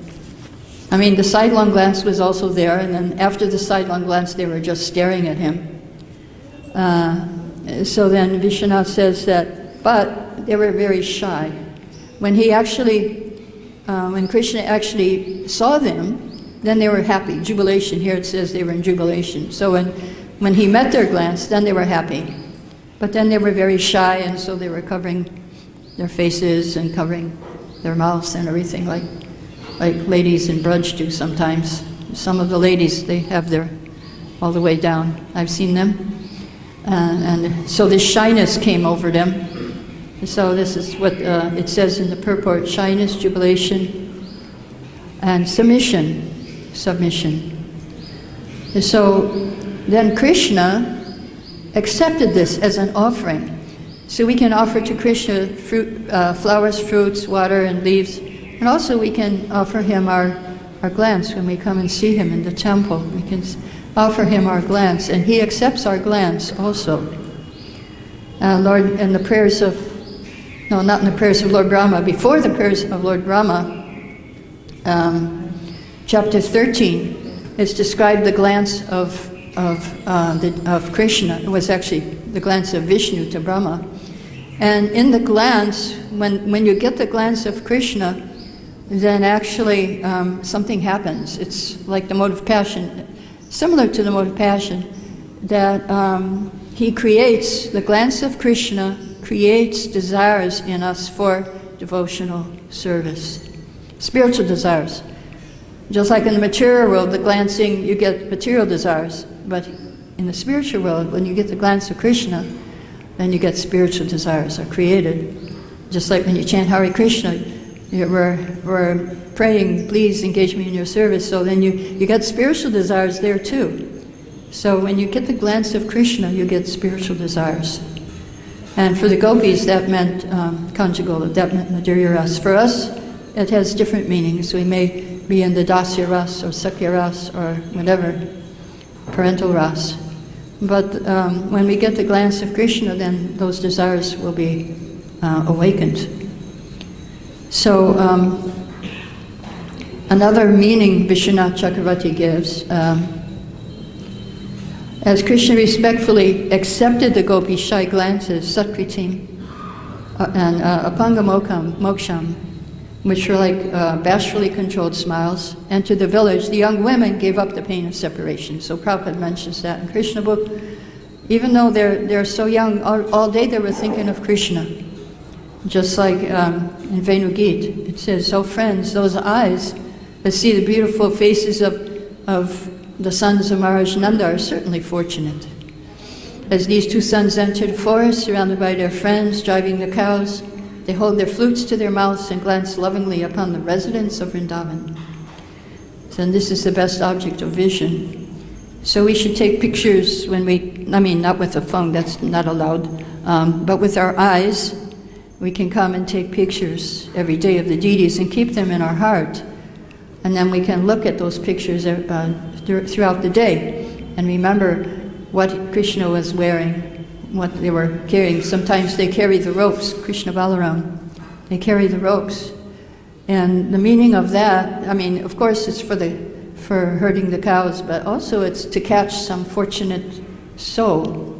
I mean, the sidelong glance was also there, and then after the sidelong glance, they were just staring at him. So then Vishwanath says that, but they were very shy. When Krishna actually saw them, then they were happy. Jubilation, here it says they were in jubilation. So when he met their glance, then they were happy. But then they were very shy, and so they were covering their faces and covering their mouths and everything, like ladies in Braj do sometimes. Some of the ladies, they have their all the way down. I've seen them. And so this shyness came over them. And so this is what it says in the purport: shyness, jubilation, and submission. And so then Krishna accepted this as an offering. So we can offer to Krishna fruit, flowers, fruits, water, and leaves. And also we can offer him our glance when we come and see him in the temple. We can offer him our glance, and he accepts our glance also. Lord, in the prayers of, no, not in the prayers of Lord Brahma, before the prayers of Lord Brahma, chapter 13, it's described the glance of Krishna. It was actually the glance of Vishnu to Brahma. And in the glance, when you get the glance of Krishna, then actually something happens. It's like the mode of passion, similar to the mode of passion, that he creates, the glance of Krishna creates desires in us for devotional service, spiritual desires. Just like in the material world, the glancing, you get material desires, but in the spiritual world, when you get the glance of Krishna, then you get spiritual desires are created. Just like when you chant Hare Krishna, we're praying, please engage me in your service, so then you get spiritual desires there too. So when you get the glance of Krishna, you get spiritual desires. And for the gopis, that meant conjugal, that meant Madhurya Ras. For us, it has different meanings. We may be in the Dasya Ras or Sakya Ras or whatever, parental Ras. But when we get the glance of Krishna, then those desires will be awakened. So another meaning Vishwanath Chakravarti gives, as Krishna respectfully accepted the gopis' shy glances, Satkritim, and Apanga Moksham, which were like bashfully controlled smiles, entered the village, the young women gave up the pain of separation. So Prabhupada mentions that in Krishna book. Even though they're so young, all day they were thinking of Krishna. Just like in Venugit, it says, "Oh friends, those eyes that see the beautiful faces of the sons of Maharaj Nanda are certainly fortunate." As these two sons enter the forest, surrounded by their friends, driving the cows, they hold their flutes to their mouths and glance lovingly upon the residents of Vrindavan. So this is the best object of vision. So we should take pictures when not with a phone, that's not allowed, but with our eyes, we can come and take pictures every day of the deities and keep them in our heart. And then we can look at those pictures throughout the day and remember what Krishna was wearing, what they were carrying. Sometimes they carry the ropes, Krishna Balaram. They carry the ropes. And the meaning of that, of course it's for herding the cows, but also it's to catch some fortunate soul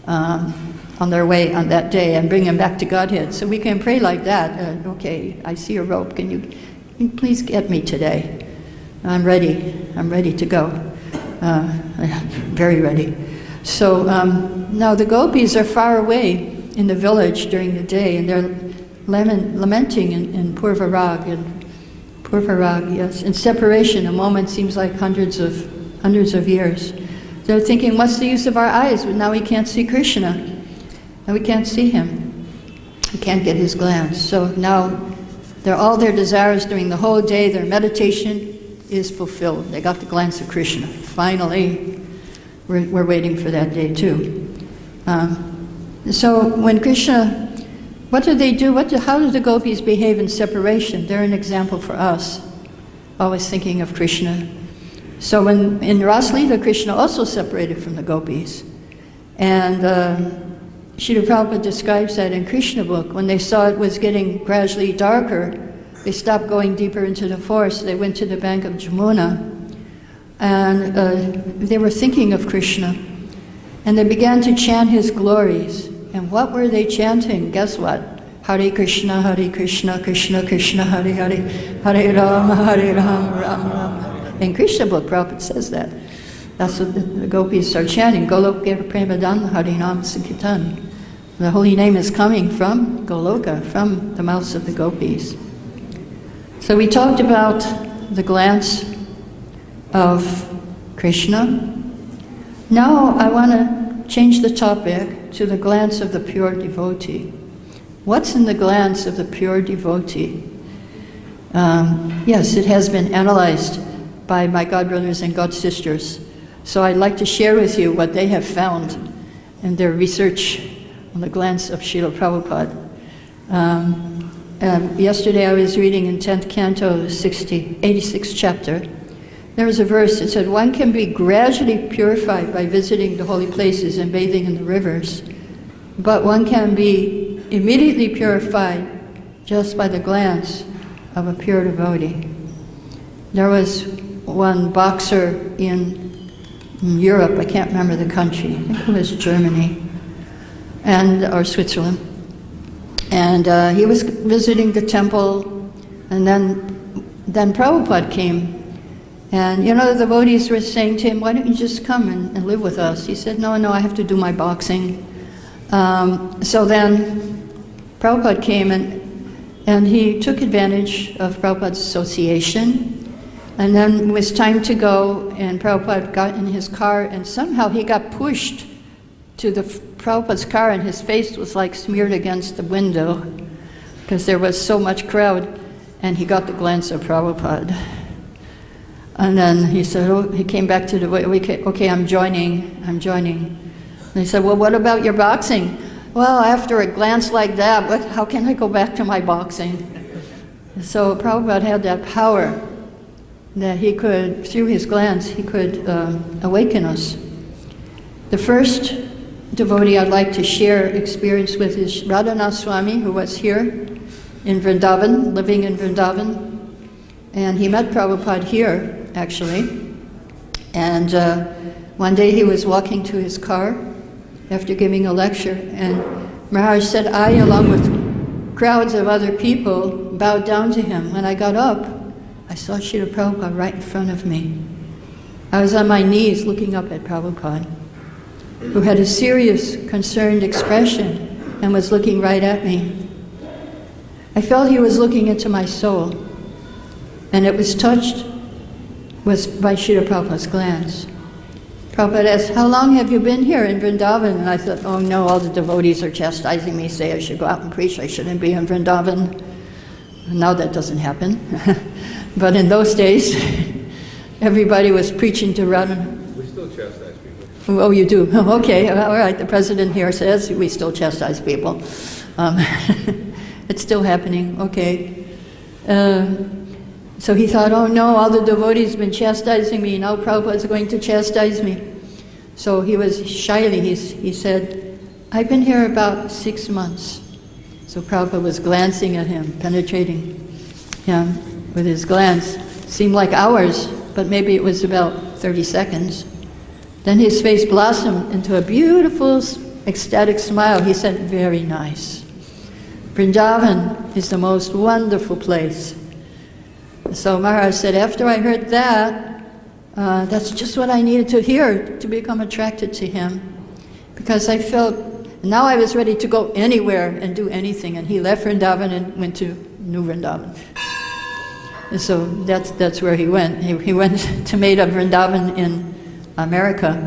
on their way on that day and bring them back to Godhead. So we can pray like that. Okay, I see a rope. Can you please get me today? I'm ready to go. Very ready. So now the gopis are far away in the village during the day, and they're lamenting in Purvarag. And Purvarag, yes, in separation, a moment seems like hundreds of years. They're thinking, what's the use of our eyes? Now we can't see Krishna, and we can't see him. We can't get his glance. So now all their desires during the whole day, their meditation is fulfilled. They got the glance of Krishna. Finally, we're waiting for that day too. So when Krishna, what do they do? How do the gopis behave in separation? They're an example for us, always thinking of Krishna. So when in Ras Leela, Krishna also separated from the gopis. And Srila Prabhupada describes that in Krishna book. When they saw it was getting gradually darker, they stopped going deeper into the forest. They went to the bank of Jamuna, and they were thinking of Krishna. And they began to chant his glories. And what were they chanting? Guess what? Hare Krishna, Krishna Krishna, Hare Hare, Hare Rama, Rama Rama. In Krishna book, Prabhupada says that. That's what the gopis are chanting. Goloka Premadan Harinam Sankirtan. The holy name is coming from Goloka, from the mouths of the gopis. So we talked about the glance of Krishna. Now I want to change the topic to the glance of the pure devotee. What's in the glance of the pure devotee? Yes, it has been analyzed by my godbrothers and godsisters. So I'd like to share with you what they have found in their research on the glance of Srila Prabhupada. Yesterday I was reading in 10th canto, 86th chapter. There was a verse that said, one can be gradually purified by visiting the holy places and bathing in the rivers, but one can be immediately purified just by the glance of a pure devotee. There was one boxer in Europe, I can't remember the country, I think it was Germany or Switzerland. And he was visiting the temple, and then Prabhupada came. And the devotees were saying to him, why don't you just come and live with us? He said, no, I have to do my boxing. So then Prabhupada came and he took advantage of Prabhupada's association. And then it was time to go, and Prabhupada got in his car, and somehow he got pushed to the Prabhupada's car, and his face was like smeared against the window because there was so much crowd, and he got the glance of Prabhupada. And then he said, he came back to the way, okay, I'm joining. And he said, well, what about your boxing? Well, after a glance like that, how can I go back to my boxing? So Prabhupada had that power that he could, through his glance, he could awaken us. The first devotee I'd like to share experience with is Radhanath Swami, who was here in Vrindavan, living in Vrindavan. And he met Prabhupada here, actually. And one day he was walking to his car after giving a lecture, and Maharaj said, I, along with crowds of other people, bowed down to him. When I got up, I saw Srila Prabhupada right in front of me. I was on my knees looking up at Prabhupada, who had a serious, concerned expression and was looking right at me. I felt he was looking into my soul, and it was touched by Srila Prabhupada's glance. Prabhupada asked, how long have you been here in Vrindavan? And I thought, oh no, all the devotees are chastising me, say I should go out and preach, I shouldn't be in Vrindavan. Now that doesn't happen. But in those days, everybody was preaching to Radha. We still chastise people. Oh, you do? Okay, all right. The president here says we still chastise people. It's still happening, okay. So he thought, oh no, all the devotees have been chastising me, now Prabhupada's going to chastise me. So he was shyly, he said, I've been here about 6 months. So Prabhupada was glancing at him, penetrating him with his glance. Seemed like hours, but maybe it was about 30 seconds. Then his face blossomed into a beautiful, ecstatic smile. He said, very nice. Vrindavan is the most wonderful place. So Maharaj said, after I heard that, that's just what I needed to hear to become attracted to him. Because I felt, now I was ready to go anywhere and do anything. And he left Vrindavan and went to New Vrindavan. And so that's where he went. He went to Made of Vrindavan in America.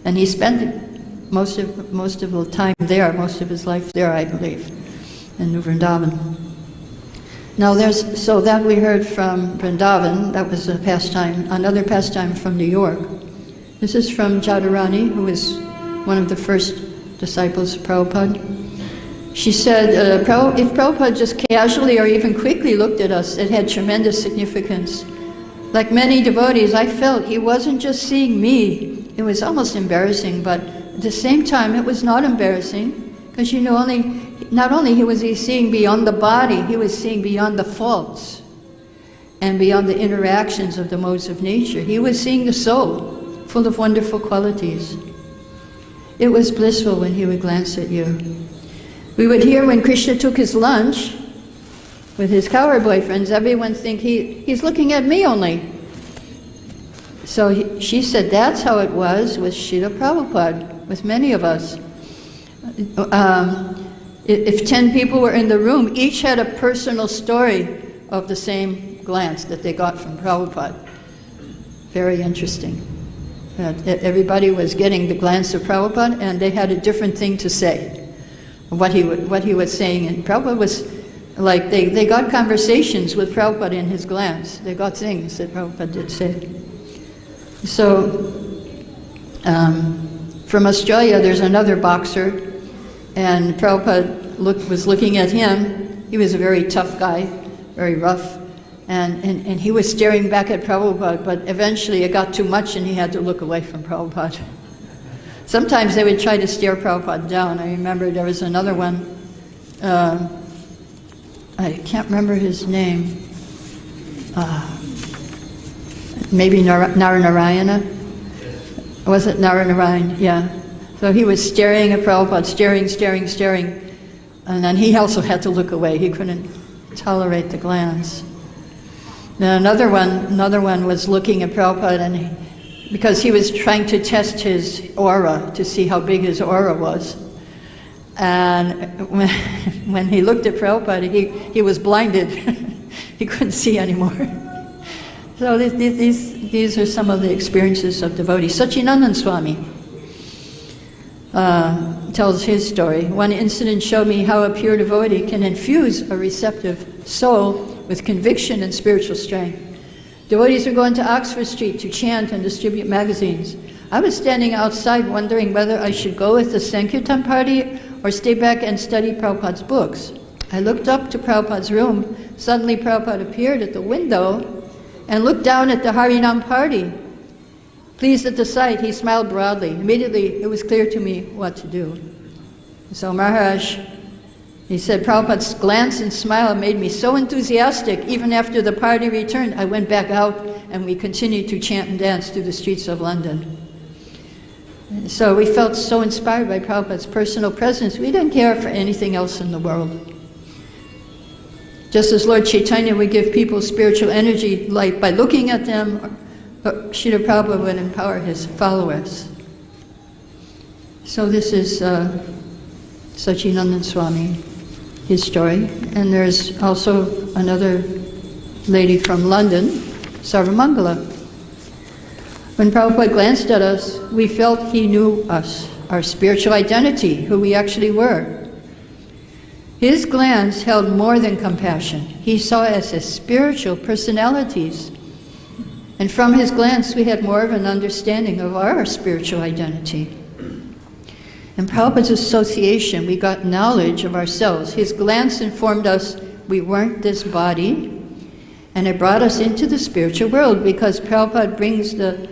And he spent most of the time there, most of his life there, I believe, in New Vrindavan. Now so that we heard from Vrindavan, that was a pastime, another pastime from New York. This is from Jadharani, who was one of the first disciples of Prabhupada. She said, if Prabhupada just casually or even quickly looked at us, it had tremendous significance. Like many devotees, I felt he wasn't just seeing me. It was almost embarrassing, but at the same time, it was not embarrassing, because not only was he seeing beyond the body, he was seeing beyond the faults and beyond the interactions of the modes of nature. He was seeing the soul, full of wonderful qualities. It was blissful when he would glance at you. We would hear when Krishna took his lunch with his cowherd boyfriends, everyone think he's looking at me only. So she said that's how it was with Srila Prabhupada, with many of us. If 10 people were in the room, each had a personal story of the same glance that they got from Prabhupada. Very interesting. Everybody was getting the glance of Prabhupada, and they had a different thing to say, what he was saying. And Prabhupada was like, they got conversations with Prabhupada in his glance. They got things that Prabhupada did say. So, from Australia, there's another boxer, and Prabhupada was looking at him. He was a very tough guy, very rough, and he was staring back at Prabhupada, but eventually it got too much and he had to look away from Prabhupada. Sometimes they would try to stare Prabhupada down. I remember there was another one, I can't remember his name, maybe Naranarayana? Was it Naranarayana? Yeah. So he was staring at Prabhupada, staring, and then he also had to look away. He couldn't tolerate the glance. Then another one was looking at Prabhupada, and because he was trying to test his aura to see how big his aura was. And when he looked at Prabhupada, he was blinded. He couldn't see anymore. So these are some of the experiences of devotees. Satchidananda Swami tells his story. One incident showed me how a pure devotee can infuse a receptive soul with conviction and spiritual strength. Devotees were going to Oxford Street to chant and distribute magazines. I was standing outside wondering whether I should go with the Sankirtan party or stay back and study Prabhupada's books. I looked up to Prabhupada's room. Suddenly Prabhupada appeared at the window and looked down at the Harinam party. Pleased at the sight, he smiled broadly. Immediately, it was clear to me what to do. So Maharaj, he said, Prabhupada's glance and smile made me so enthusiastic. Even after the party returned, I went back out and we continued to chant and dance through the streets of London. So we felt so inspired by Prabhupada's personal presence, we didn't care for anything else in the world. Just as Lord Chaitanya would give people spiritual energy like by looking at them, Srila Prabhupada would empower his followers. So this is Sachinandan Swami, his story. And there's also another lady from London, Sarvamangala. When Prabhupada glanced at us, we felt he knew us, our spiritual identity, who we actually were. His glance held more than compassion. He saw us as spiritual personalities. And from his glance, we had more of an understanding of our spiritual identity. In Prabhupada's association, we got knowledge of ourselves. His glance informed us we weren't this body, and it brought us into the spiritual world because Prabhupada brings the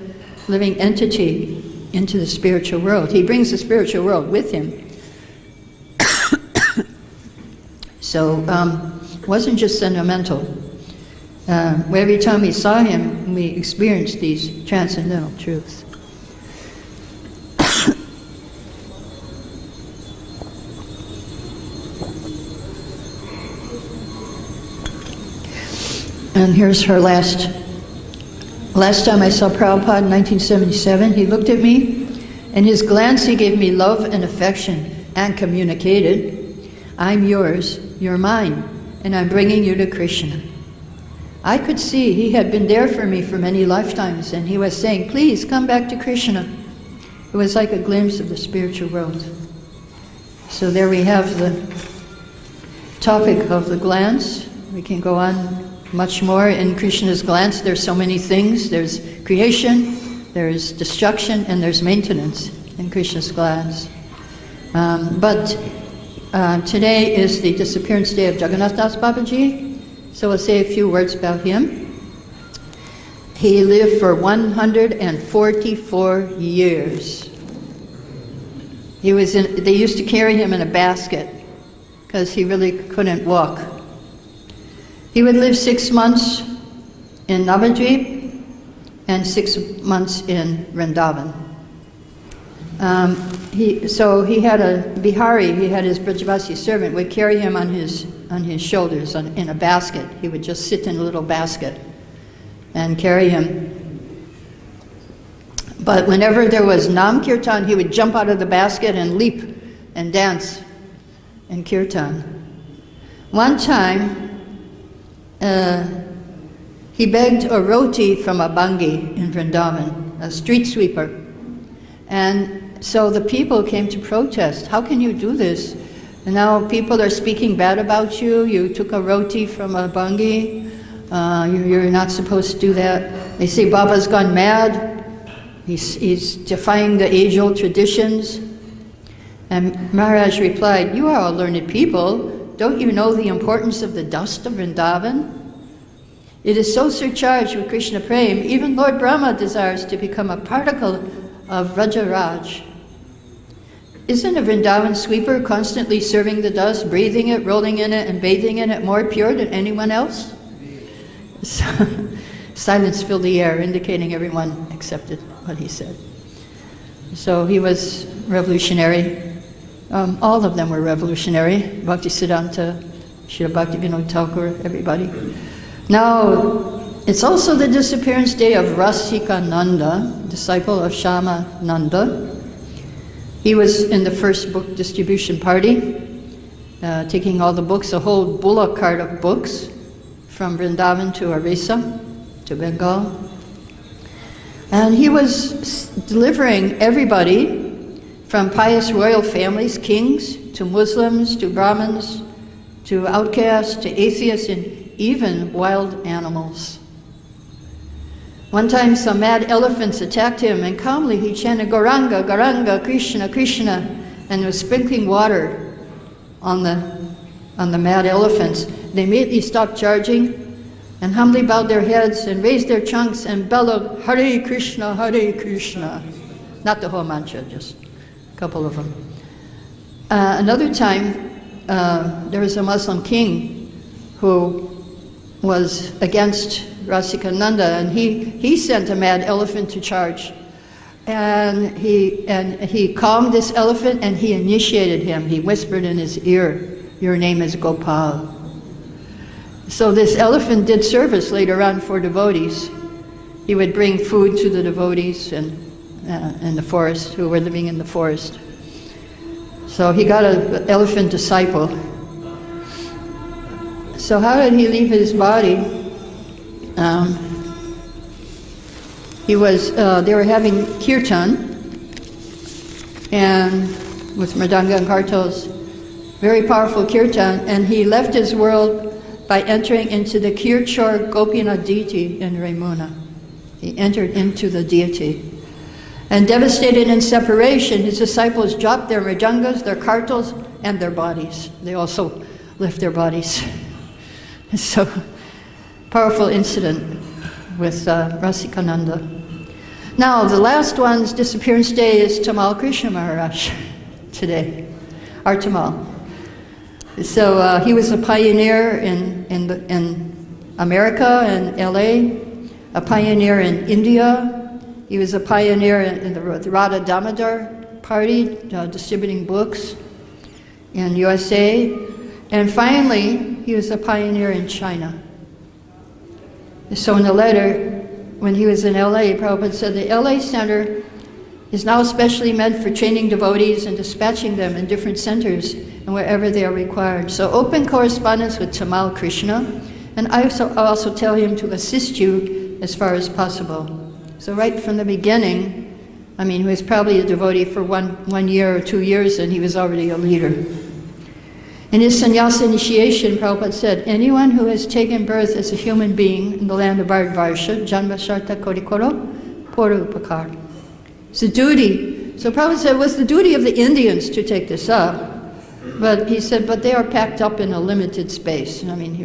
living entity into the spiritual world. He brings the spiritual world with him. So it wasn't just sentimental. Every time we saw him, we experienced these transcendental truths. And here's her last time I saw Prabhupada in 1977, he looked at me, and his glance, he gave me love and affection and communicated, I'm yours, you're mine, and I'm bringing you to Krishna. I could see he had been there for me for many lifetimes, and he was saying, please come back to Krishna. It was like a glimpse of the spiritual world. So there we have the topic of the glance. We can go on much more. In Krishna's glance, there's so many things. There's creation, there's destruction, and there's maintenance in Krishna's glance. But today is the disappearance day of Jagannath Das Babaji, so we'll say a few words about him. He lived for 144 years. They used to carry him in a basket because he really couldn't walk. He would live 6 months in Navadvip and 6 months in Vrindavan. He had a Bihari, he had his Brajavasi servant, would carry him on his shoulders in a basket. He would just sit in a little basket and carry him. But whenever there was Nam Kirtan, he would jump out of the basket and leap and dance in Kirtan. One time, he begged a roti from a bangi in Vrindavan, a street sweeper. And so the people came to protest. How can you do this? And now people are speaking bad about you. You took a roti from a bangi. You're not supposed to do that. They say Baba's gone mad. He's defying the age-old traditions. And Maharaj replied, you are all learned people. Don't you know the importance of the dust of Vrindavan? It is so surcharged with Krishna Prem, even Lord Brahma desires to become a particle of Rajaraj. Isn't a Vrindavan sweeper constantly serving the dust, breathing it, rolling in it, and bathing in it more pure than anyone else? So, silence filled the air, indicating everyone accepted what he said. So he was revolutionary. All of them were revolutionary. Bhaktisiddhanta, Srila Bhaktivinoda Thakur, everybody. Now, it's also the disappearance day of Rasikananda, disciple of Shyamananda. He was in the first book distribution party, taking all the books, a whole bullock cart of books, from Vrindavan to Orissa, to Bengal. And he was delivering everybody from pious royal families, kings, to Muslims, to Brahmins, to outcasts, to atheists, and even wild animals. One time some mad elephants attacked him, and calmly he chanted Gauranga, Gauranga, Krishna, Krishna, and was sprinkling water on the mad elephants. They immediately stopped charging, and humbly bowed their heads and raised their trunks and bellowed, Hare Krishna, Hare Krishna. Not the whole mantra, just a couple of them. Another time, there was a Muslim king who was against Rasikananda, and he sent a mad elephant to charge. And he calmed this elephant and he initiated him. He whispered in his ear, your name is Gopal. So this elephant did service later on for devotees. He would bring food to the devotees and in the forest, who were living in the forest. So he got an elephant disciple. So how did he leave his body? They were having kirtan, and with mridanga and kartals, very powerful kirtan, and he left his world by entering into the Kirchor Gopinath deity in Ramuna. He entered into the deity. And devastated in separation, his disciples dropped their mridangas, their kartals, and their bodies. They also left their bodies. So, powerful incident with Rasikananda. Now, the last one's disappearance day is Tamal Krishna Maharaj today, our Tamal. So he was a pioneer in America and LA, a pioneer in India. He was a pioneer in the Radha Damodar party, distributing books in USA. And finally, he was a pioneer in China. So in the letter, when he was in LA, Prabhupada said the LA Center is now specially meant for training devotees and dispatching them in different centers and wherever they are required. So open correspondence with Tamal Krishna, and I also tell him to assist you as far as possible. So right from the beginning, I mean, he was probably a devotee for one year or 2 years, and he was already a leader. In his sannyasa initiation, Prabhupada said, anyone who has taken birth as a human being in the land of Bharatvarsha, Janma Sharta Korikoro, Pora Upakar. It's a duty. So Prabhupada said it was the duty of the Indians to take this up. But he said, but they are packed up in a limited space. I mean,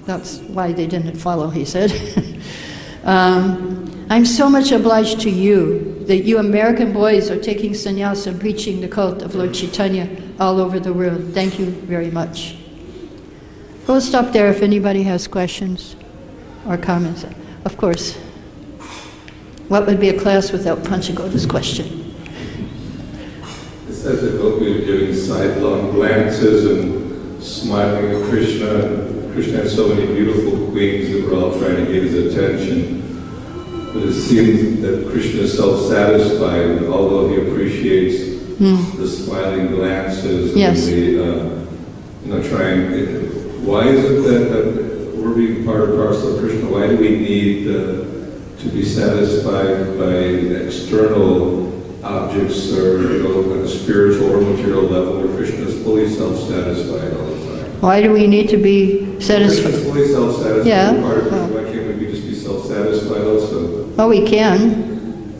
that's why they didn't follow, he said. I'm so much obliged to you that you American boys are taking sannyasa and preaching the cult of Lord Chaitanya all over the world. Thank you very much. We'll stop there if anybody has questions or comments. Of course. What would be a class without Panchagoda's question? It says that Gopi was giving sidelong glances and smiling at Krishna. And Krishna had so many beautiful queens that were all trying to get his attention. But it seems that Krishna is self-satisfied, and although he appreciates the smiling glances yes. and the, trying. Why is it that we're being part and parcel of Krishna? Why do we need to be satisfied by external objects or at a spiritual or material level where Krishna is fully self-satisfied all the time? Why do we need to be satisfied? Krishna is fully self-satisfied. Yeah. Why can't we just be self-satisfied also? Well, we can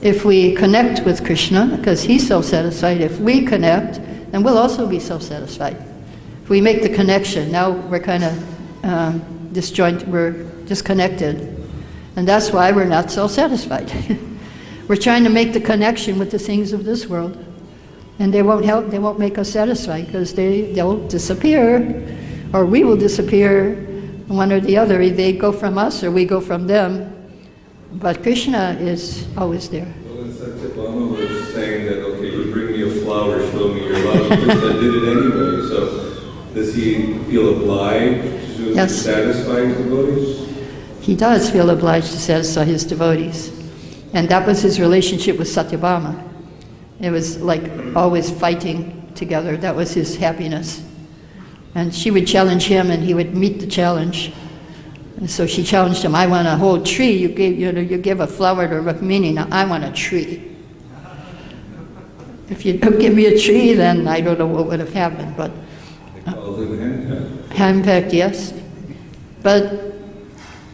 if we connect with Krishna, because he's self-satisfied. If we connect, then we'll also be self-satisfied. If we make the connection, now we're kind of disjointed, we're disconnected. And that's why we're not self-satisfied. We're trying to make the connection with the things of this world. And they won't help, they won't make us satisfied, because they'll disappear, or we will disappear, one or the other. They go from us or we go from them. But Krishna is always there. Well, in Satyabhama was saying that, okay, you bring me a flower, show me your love. Krishna did it anyway. So does he feel obliged to Yes. satisfy his devotees? He does feel obliged to satisfy his devotees. And that was his relationship with Satyabhama. It was like always fighting together. That was his happiness. And she would challenge him and he would meet the challenge. And so she challenged him, I want a whole tree. You give a flower to Rukmini, now I want a tree. If you don't give me a tree, then I don't know what would have happened. But They called him henpecked. henpecked, yes. But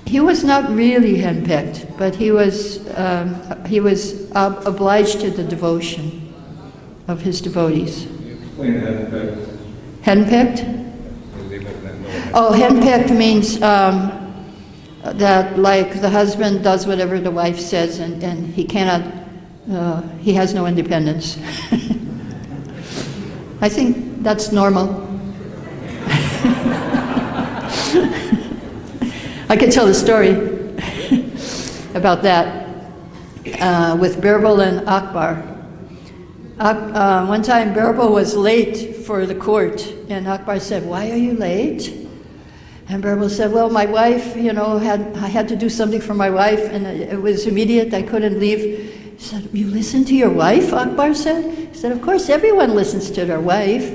he was not really henpecked, but he was obliged to the devotion of his devotees. Explain henpecked. Henpecked? Oh, henpecked means that like the husband does whatever the wife says and he cannot, he has no independence. I think that's normal. I could tell the story about that with Birbal and Akbar. One time Birbal was late for the court, and Akbar said, "Why are you late?" And Birbal said, "Well, my wife, I had to do something for my wife, and it was immediate, I couldn't leave." He said, "You listen to your wife?" Akbar said. He said, "Of course, everyone listens to their wife."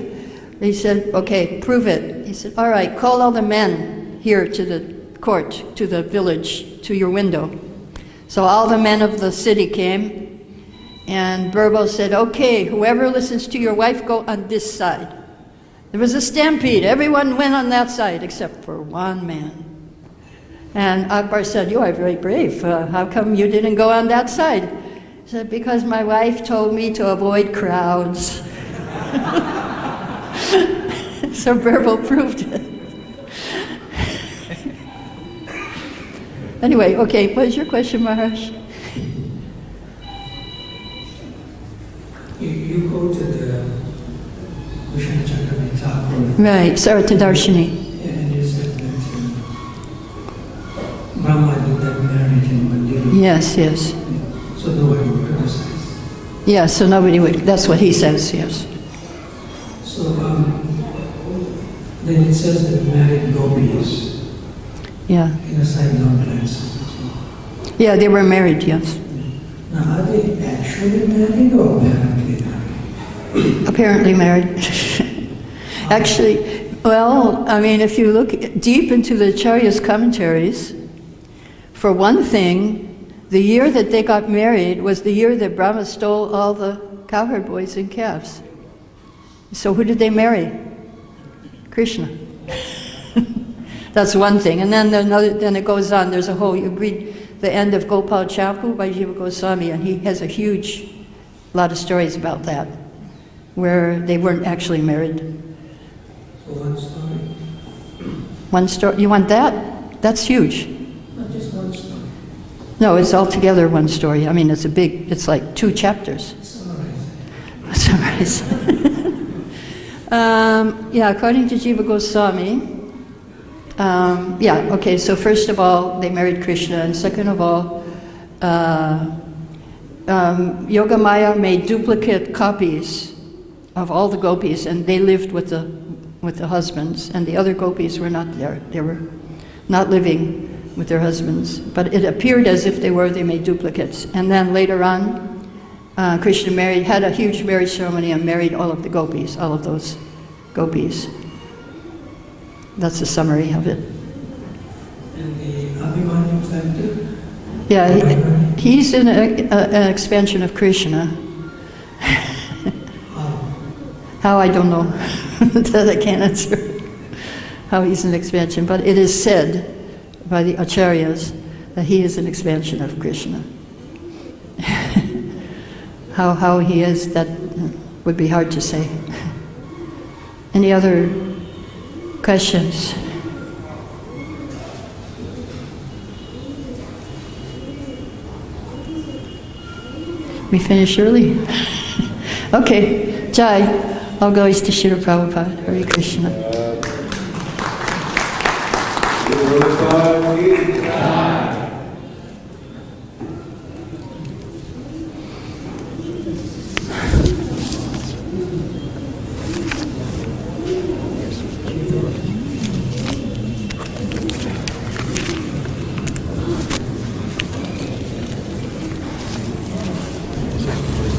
He said, "Okay, prove it." He said, "All right, call all the men here to the court, to the village, to your window." So all the men of the city came, and Birbal said, "Okay, whoever listens to your wife, go on this side." There was a stampede. Everyone went on that side except for one man. And Akbar said, "You are very brave. How come you didn't go on that side?" He said, "Because my wife told me to avoid crowds." So Birbal proved it. Anyway, okay, what is your question, Maharaj? You go to the Krishna Chakra. Right, Sarata Darshini. And you said that Brahma did that marriage in Mandira. Yes, yes. So nobody would criticize. Yeah, so nobody would, that's what he says, yes. So then it says that married gopis Yeah. in a side-down class. Yeah, they were married, yes. Now, are they actually married or apparently married? Apparently married. Actually, well, I mean, if you look deep into the Acharya's commentaries, for one thing, the year that they got married was the year that Brahma stole all the cowherd boys and calves. So who did they marry? Krishna. That's one thing. And then then it goes on. There's a whole, you read the end of Gopal Champu by Jiva Goswami, and he has a huge lot of stories about that, where they weren't actually married. So one story? One story, you want that? That's huge. Not just one story. No, it's altogether one story. I mean, it's a big, it's like 2 chapters. Summarize. Yeah, according to Jiva Goswami, okay, so first of all, they married Krishna, and second of all, Yogamaya made duplicate copies of all the gopis, and they lived with the husbands, and the other gopis were not there. They were not living with their husbands, but it appeared as if they made duplicates. And then later on, Krishna had a huge marriage ceremony and married all of the gopis, all of those gopis. That's a summary of it. And the Abhimanyu factor? Yeah, he's an expansion of Krishna. How, I don't know. That I can't answer. How he's an expansion, but it is said by the Acharyas that he is an expansion of Krishna. How he is, that would be hard to say. Any other questions? We finish early? Okay, Jai. All glories to Srila Prabhupada. Hare Krishna.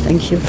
Thank you.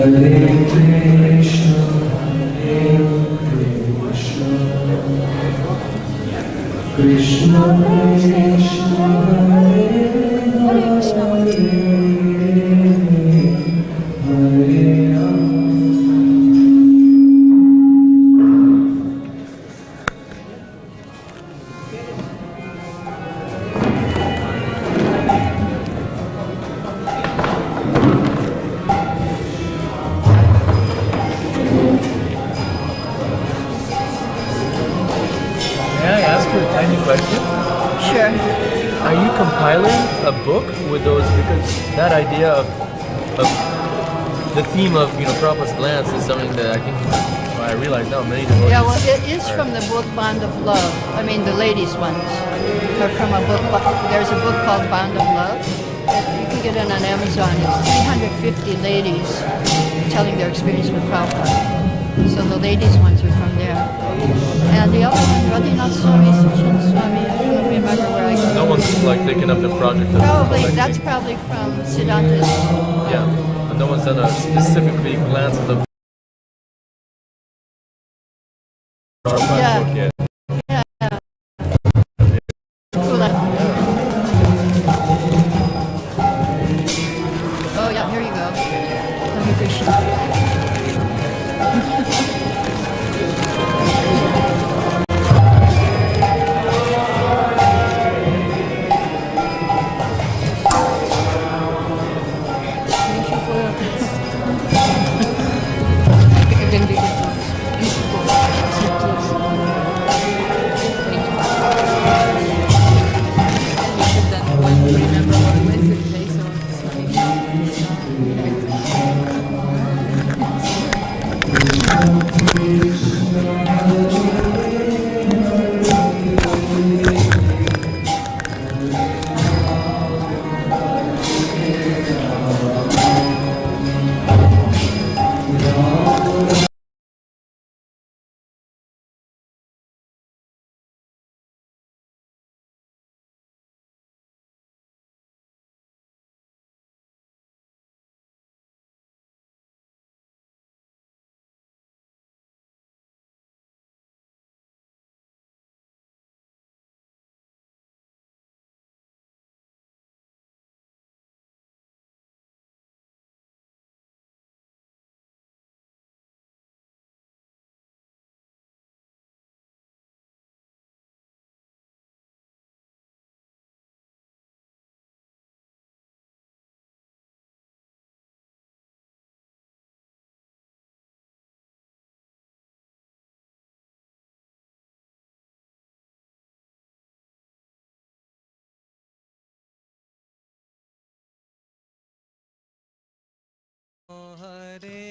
Hare Krishna Krishna Hare Krishna. May I ask you a tiny question? Sure. Are you compiling a book with those? Because that idea of the theme of Prabhupada's glance is something that I think I realize now many devotees. Yeah, well, it is from the book Bond of Love. I mean, the ladies' ones are from a book. There's a book called Bond of Love. You can get it on Amazon. It's 350 ladies telling their experience with Prabhupada. So the ladies' ones are from there. And the other one, Radhinath Swami, Sachin Swami, I don't remember where I got it. No one's like taken up the project of Probably, collecting. that's probably from Siddhanta's. Yeah, and no one's done a specifically glance at the Prabhupada Yeah. book yet. Cool. Oh yeah, here you go. Hare Krishna. Hare